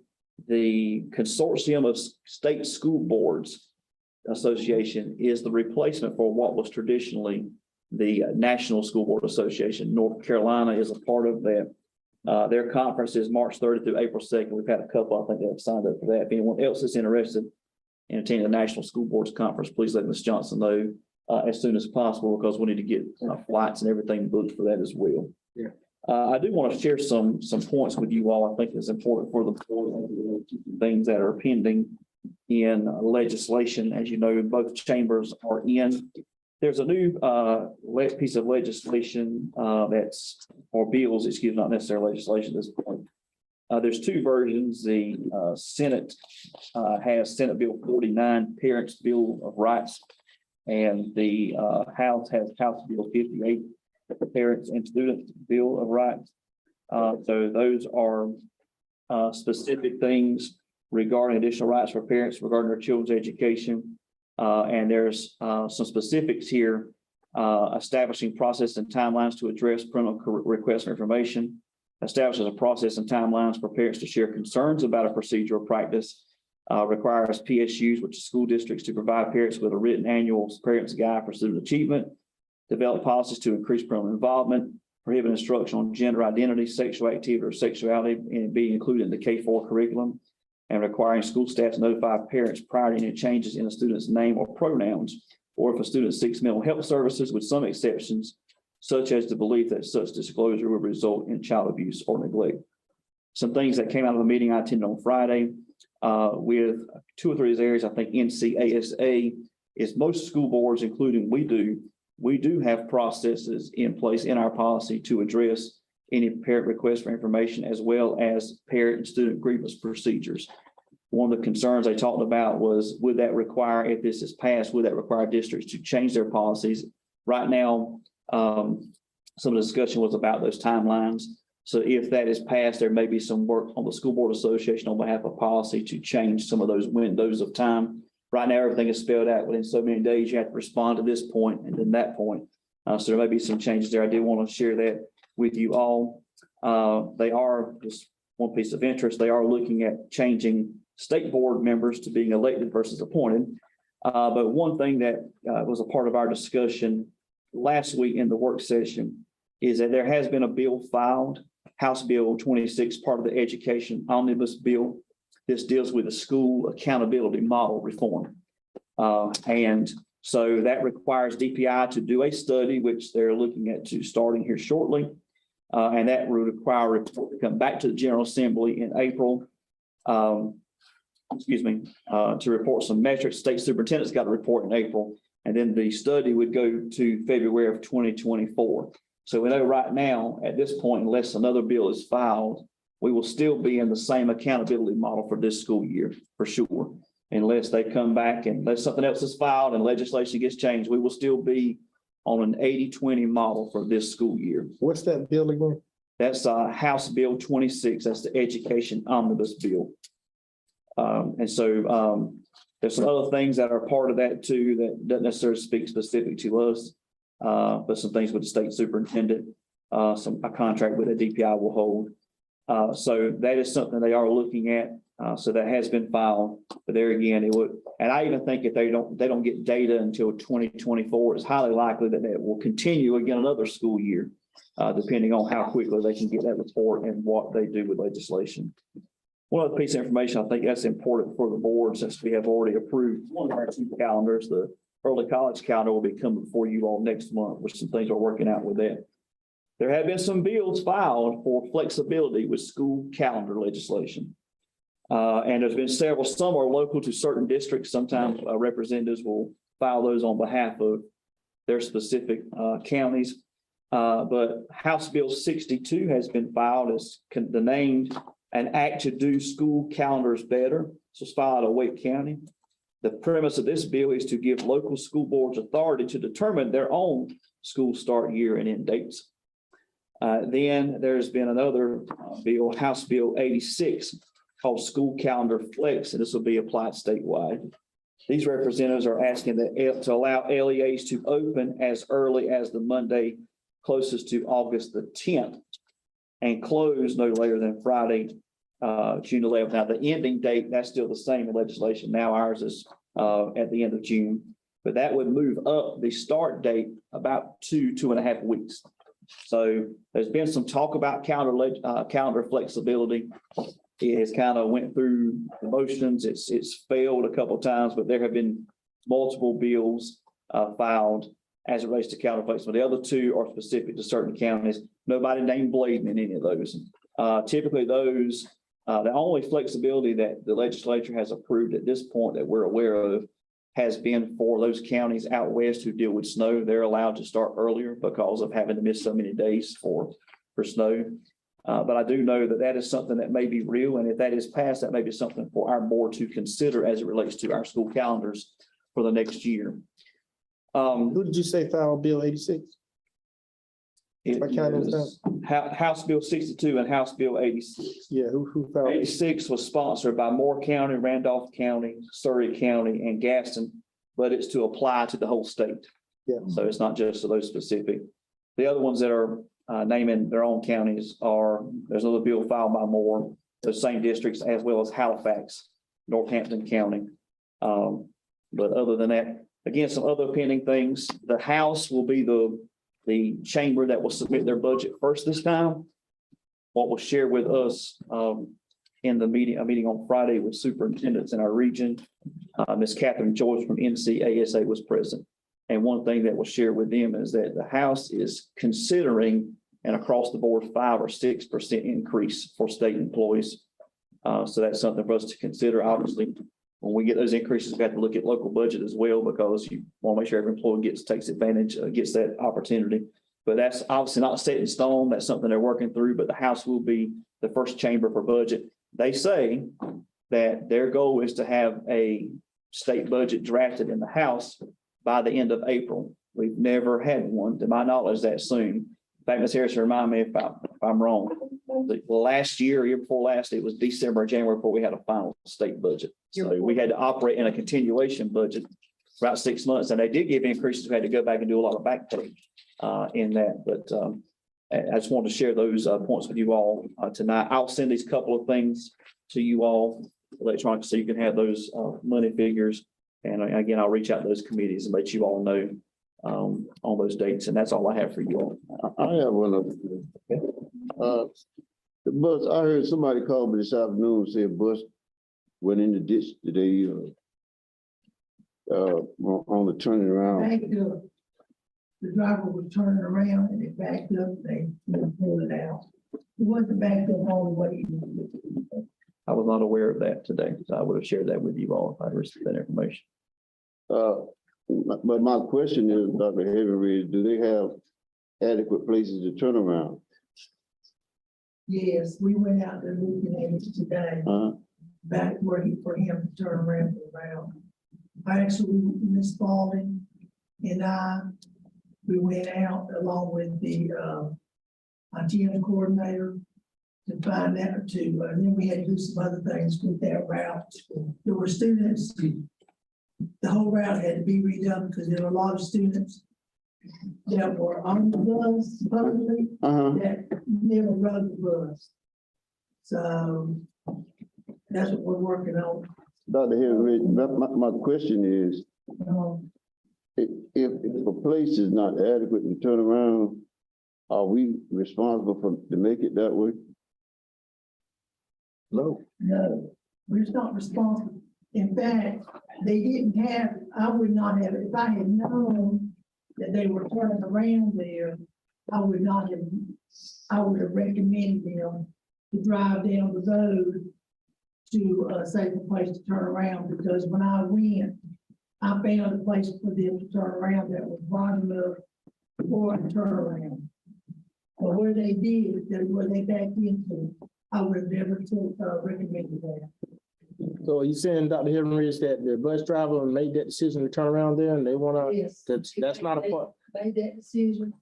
[SPEAKER 2] the Consortium of State School Boards Association is the replacement for what was traditionally the National School Board Association. North Carolina is a part of that. Their conference is March 30th through April 2nd. We've had a couple, I think, that have signed up for that. If anyone else is interested in attending the National School Boards Conference, please let Ms. Johnson know as soon as possible, because we need to get flights and everything booked for that as well.
[SPEAKER 15] Yeah.
[SPEAKER 2] I do want to share some points with you all. I think it's important for the board, things that are pending in legislation. As you know, both chambers are in. There's a new piece of legislation that's, or bills, excuse me, not necessarily legislation at this point. There's two versions. The Senate has Senate Bill 49, Parents' Bill of Rights, and the House has House Bill 58, the Parents and Students Bill of Rights. So those are specific things regarding additional rights for parents regarding their children's education. And there's some specifics here, establishing process and timelines to address parental requests for information, establishes a process and timelines for parents to share concerns about a procedure or practice, requires PSUs, which is school districts, to provide parents with a written annual parents guide for student achievement, develop policies to increase parental involvement, prohibit instruction on gender identity, sexual activity, or sexuality, and be included in the K-4 curriculum, and requiring school staff to notify parents prior to any changes in a student's name or pronouns, or if a student seeks mental health services, with some exceptions, such as the belief that such disclosure will result in child abuse or neglect. Some things that came out of a meeting I attended on Friday with 2 or 3 of these areas. I think NCASA is most school boards, including we do have processes in place in our policy to address any parent requests for information, as well as parent and student grievance procedures. One of the concerns they talked about was, would that require, if this is passed, would that require districts to change their policies? Right now, some of the discussion was about those timelines. So if that is passed, there may be some work on the School Board Association on behalf of policy to change some of those windows of time. Right now, everything is spelled out within so many days. You have to respond to this point and then that point. So there may be some changes there. I did want to share that with you all. They are, just one piece of interest, they are looking at changing state board members to being elected versus appointed. But one thing that was a part of our discussion last week in the work session is that there has been a bill filed, House Bill 26, part of the Education Omnibus Bill. This deals with the school accountability model reform. And so that requires DPI to do a study, which they're looking at to starting here shortly. And that will require a report to come back to the General Assembly in April. To report some metrics. State superintendent's got a report in April, and then the study would go to February of 2024. So we know right now, at this point, unless another bill is filed, we will still be in the same accountability model for this school year, for sure. Unless they come back and unless something else is filed and legislation gets changed, we will still be on an 80-20 model for this school year.
[SPEAKER 15] What's that bill again?
[SPEAKER 2] That's House Bill 26. That's the Education Omnibus Bill. And so there's some other things that are part of that too that doesn't necessarily speak specific to us, but some things with the state superintendent, a contract with a DPI will hold. So that is something they are looking at. So that has been filed, but there again, it would, and I even think if they don't get data until 2024, it's highly likely that it will continue again another school year, depending on how quickly they can get that report and what they do with legislation. One other piece of information, I think that's important for the board, since we have already approved one of our 2 calendars. The early college calendar will be coming before you all next month, which some things are working out with that. There have been some bills filed for flexibility with school calendar legislation. And there's been several, some are local to certain districts. Sometimes representatives will file those on behalf of their specific counties. But House Bill 62 has been filed as the named an act to do school calendars better. This was filed at Wake County. The premise of this bill is to give local school boards authority to determine their own school start year and end dates. Then there's been another bill, House Bill 86, called School Calendar Flex, and this will be applied statewide. These representatives are asking that to allow LEAs to open as early as the Monday closest to August the 10th and close no later than Friday, June 11th. Now, the ending date, that's still the same in legislation. Now ours is at the end of June, but that would move up the start date about 2.5 weeks. So there's been some talk about calendar flexibility. It has kind of went through the motions. It's failed a couple of times, but there have been multiple bills filed as it relates to calendar flexibility. The other 2 are specific to certain counties. Nobody named Bladen in any of those. Typically those, the only flexibility that the legislature has approved at this point that we're aware of has been for those counties out west who deal with snow. They're allowed to start earlier because of having to miss so many days for snow. But I do know that that is something that may be real. And if that is passed, that may be something for our board to consider as it relates to our school calendars for the next year.
[SPEAKER 15] Who did you say filed Bill 86?
[SPEAKER 2] It
[SPEAKER 15] What county was
[SPEAKER 2] is,
[SPEAKER 15] that?
[SPEAKER 2] House Bill 62 and House Bill 86.
[SPEAKER 15] Yeah, who found it?
[SPEAKER 2] 86 was sponsored by Moore County, Randolph County, Surrey County, and Gaston, but it's to apply to the whole state.
[SPEAKER 15] Yeah.
[SPEAKER 2] So it's not just to those specific. The other ones that are naming their own counties are, there's another bill filed by Moore, those same districts, as well as Halifax, Northampton County. But other than that, again, some other pending things. The House will be the chamber that will submit their budget first this time. What was shared with us in the meeting, a meeting on Friday with superintendents in our region. Ms. Catherine George from NCASA was present. And one thing that was shared with them is that the House is considering an across the board 5 or 6% increase for state employees. So that's something for us to consider. Obviously, when we get those increases, we have to look at local budget as well, because you want to make sure every employee takes advantage, gets that opportunity. But that's obviously not set in stone. That's something they're working through, but the House will be the first chamber for budget. They say that their goal is to have a state budget drafted in the House by the end of April. We've never had one, to my knowledge, that soon. In fact, Ms. Harris, remind me if I'm wrong. The last year before last, it was December, January before we had a final state budget. So we had to operate in a continuation budget for about 6 months, and they did give increases. We had to go back and do a lot of back pay in that. But I just wanted to share those points with you all tonight. I'll send these couple of things to you all electronically so you can have those money figures. And again, I'll reach out to those committees and let you all know on those dates. And that's all I have for you all.
[SPEAKER 11] I have one of them. The bus, I heard somebody call me this afternoon, and say a bus went in the ditch today, on the turning around.
[SPEAKER 8] Backed up. The driver was turning around and it backed up, they pulled it out. It wasn't backed up all the way.
[SPEAKER 2] I was not aware of that today, so I would have shared that with you all if I'd received that information.
[SPEAKER 11] But my question is, Dr. Henry, do they have adequate places to turn around?
[SPEAKER 8] Yes, we went out there looking at it today, back where for him to turn around. Actually, Miss Spalding and we went out along with the GM coordinator to find out and then we had to do some other things with that route. There were students, the whole route had to be redone because there were a lot of students that were on the bus supposedly that never rode the bus. So that's what we're working on.
[SPEAKER 11] Dr. Henry, my question is, if a place is not adequate to turn around, are we responsible to make it that way?
[SPEAKER 15] No.
[SPEAKER 8] No, we're not responsible. In fact, they didn't have, I would not have, if I had known that they were turning around there, I would have recommended them to drive down the road to a safer place to turn around, because when I went, I found a place for them to turn around that was wide enough for a turnaround. But where they did, where they backed into, I would have never recommended that.
[SPEAKER 15] So are you saying, Dr. Henry, is that the bus driver made that decision to turn around there and they want to,
[SPEAKER 8] Yes.
[SPEAKER 15] that's not a part?
[SPEAKER 8] Made that decision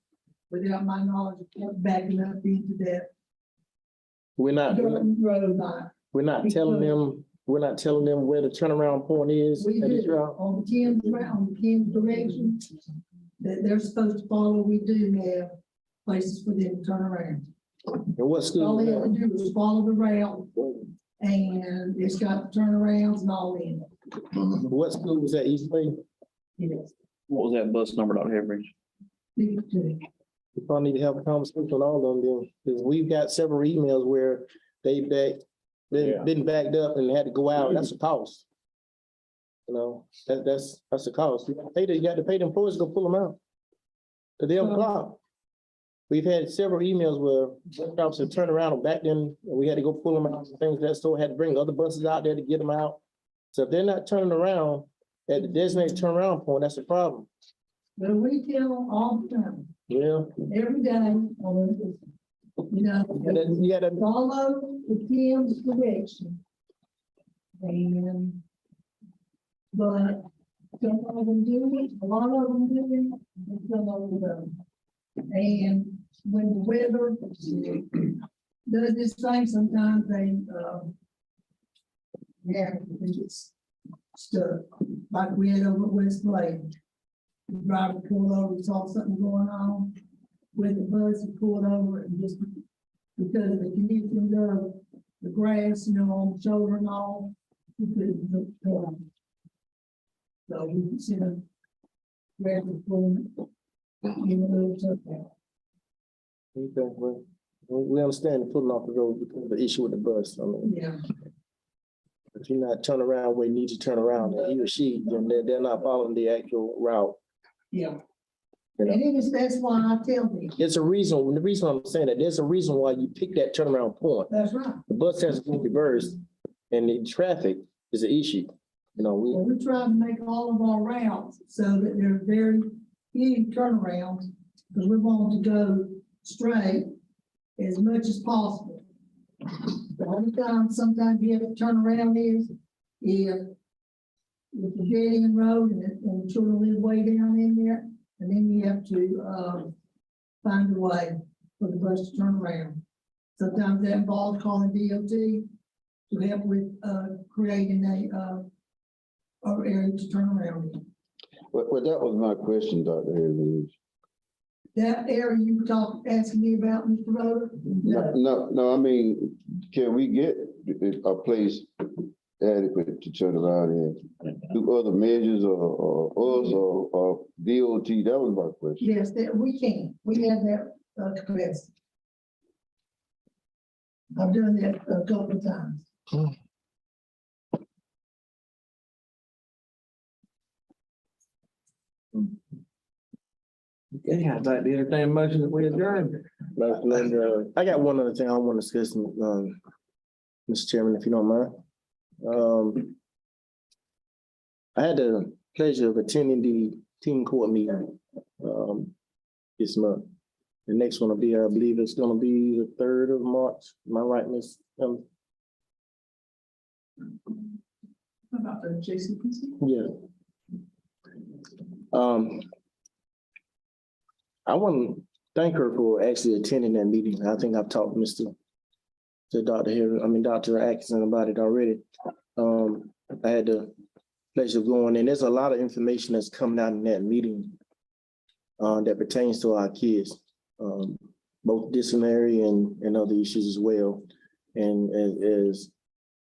[SPEAKER 8] without my knowledge of backing up into that.
[SPEAKER 15] We're not telling them, where the turnaround point is.
[SPEAKER 8] We do, on the Tim's direction that they're supposed to follow, we do have places for them to turn around.
[SPEAKER 15] And what school?
[SPEAKER 8] All they have to do is follow the route, and it's got turnarounds and all in it.
[SPEAKER 15] What school was that, East Bay?
[SPEAKER 8] Yes.
[SPEAKER 2] What was that bus number, Dr. Henry?
[SPEAKER 15] We probably need to have a conversation with all of them then, because we've got several emails where been backed up and had to go out. That's a cost. You know, that's a cost. You got to pay the employees to go pull them out. Cause they'll clock. We've had several emails where bus drivers have turned around and backed in, and we had to go pull them out and things of that sort, had to bring other buses out there to get them out. So if they're not turning around at the designated turnaround point, that's a problem.
[SPEAKER 8] But we tell them all the time.
[SPEAKER 15] Yeah.
[SPEAKER 8] Every day, you know,
[SPEAKER 15] You gotta
[SPEAKER 8] follow the Tim's direction. And, but some of them do it, a lot of them do it, and some of them don't. And
[SPEAKER 6] when the weather does this thing, sometimes they, yeah, I think it's stuck, like we had over at West Lake. The driver pulled over, saw something going on with the bus, he pulled over and just because of the conditions of the grass, you know, on the shoulder and all, he couldn't look for him. So we consider gravel pulling, even though it's okay.
[SPEAKER 15] Okay, well, we understand the pulling off the road because of the issue with the bus. I mean,
[SPEAKER 6] Yeah.
[SPEAKER 15] if you're not turning around where you need to turn around, and he or she, then they're not following the actual route.
[SPEAKER 6] Yeah.
[SPEAKER 15] You know?
[SPEAKER 6] And it is, that's why I tell them,
[SPEAKER 15] There's a reason, the reason I'm saying that, there's a reason why you pick that turnaround point.
[SPEAKER 6] that's right.
[SPEAKER 15] The bus has to go reversed and the traffic is an issue. You know,
[SPEAKER 6] Well, we try to make all of our routes so that they're very few turnarounds, because we want to go straight as much as possible. The only time, sometimes you have to turn around is if the dead end road and the children live way down in there, and then you have to, find a way for the bus to turn around. Sometimes that involves calling DOT to help with, creating or area to turn around in.
[SPEAKER 11] Well, that was my question, Dr. Harris.
[SPEAKER 6] That area you were asking me about, Mr. Rhoda?
[SPEAKER 11] No, I mean, can we get a place adequate to turn around in? Do other measures or us or DOT? That was my question.
[SPEAKER 6] Yes, that we can. We have that capacity. I've done that a couple of times.
[SPEAKER 3] Okay, I'd like to entertain a motion that we adjourn.
[SPEAKER 15] I got one other thing I want to discuss, Mr. Chairman, if you don't mind. I had the pleasure of attending the team court meeting this month. The next one will be, I believe it's gonna be the 3rd of March. Am I right, Ms.?
[SPEAKER 6] About the JCPC?
[SPEAKER 15] Yeah. I want to thank her for actually attending that meeting. I think I've talked to Dr. Atkinson about it already. I had the pleasure of going, and there's a lot of information that's coming out in that meeting that pertains to our kids, both disciplinary and other issues as well, and as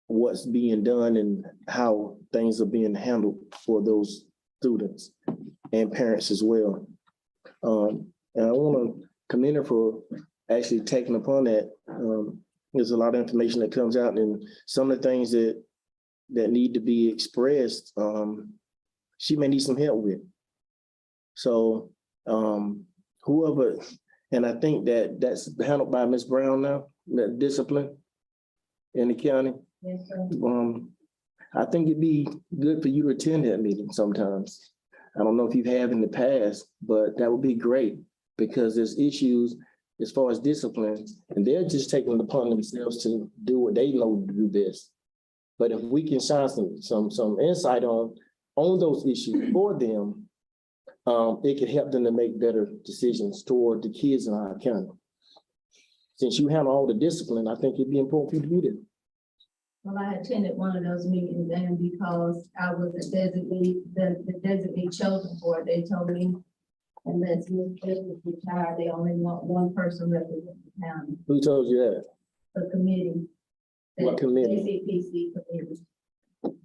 [SPEAKER 15] what's being done and how things are being handled for those students and parents as well. And I want to commend her for actually taking upon that. There's a lot of information that comes out, and some of the things that need to be expressed, she may need some help with. So whoever, and I think that's handled by Ms. Brown now, that discipline in the county.
[SPEAKER 6] Yes, sir.
[SPEAKER 15] I think it'd be good for you to attend that meeting sometimes. I don't know if you have in the past, but that would be great, because there's issues as far as discipline, and they're just taking it upon themselves to do what they know to do best. But if we can shine some insight on those issues for them, it could help them to make better decisions toward the kids in our county. Since you handle all the discipline, I think it'd be important for you to be there.
[SPEAKER 7] Well, I attended one of those meetings, and because I was the designee chosen for it, they told me, unless Ms. Gibbs is retired, they only want one person representing the county,
[SPEAKER 15] Who told you that?
[SPEAKER 7] the committee.
[SPEAKER 15] What committee?
[SPEAKER 7] ACPC committee.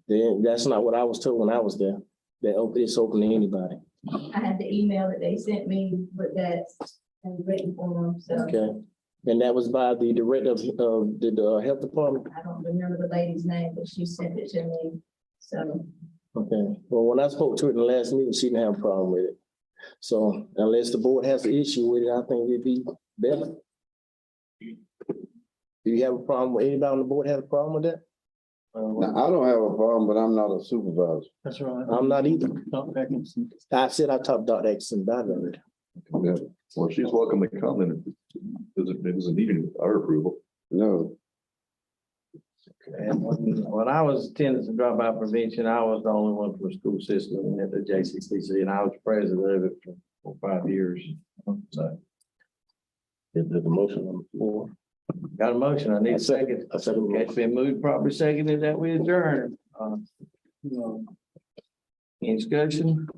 [SPEAKER 15] Then that's not what I was told when I was there. That it's open to anybody.
[SPEAKER 7] I had the email that they sent me with that in written form, so.
[SPEAKER 15] Okay. And that was by the director of the health department?
[SPEAKER 7] I don't remember the lady's name, but she sent it to me, so.
[SPEAKER 15] Okay, well, when I spoke to her in the last meeting, she didn't have a problem with it. So unless the board has an issue with it, I think it'd be better. Do you have a problem with, anybody on the board have a problem with that?
[SPEAKER 11] Now, I don't have a problem, but I'm not a supervisor.
[SPEAKER 15] That's right. I'm not either. I said I talked to Dr. Atkinson about it.
[SPEAKER 9] Yeah. Well, she's welcome to come and it doesn't need our approval.
[SPEAKER 11] No.
[SPEAKER 3] And when I was attending the dropout prevention, I was the only one for school system at the JCCC, and I was president of it for 5 years. So
[SPEAKER 15] There's a motion on the floor.
[SPEAKER 3] Got a motion, I need a second.
[SPEAKER 15] I second.
[SPEAKER 3] Okay, it's been moved, properly seconded that we adjourn. Any discussion?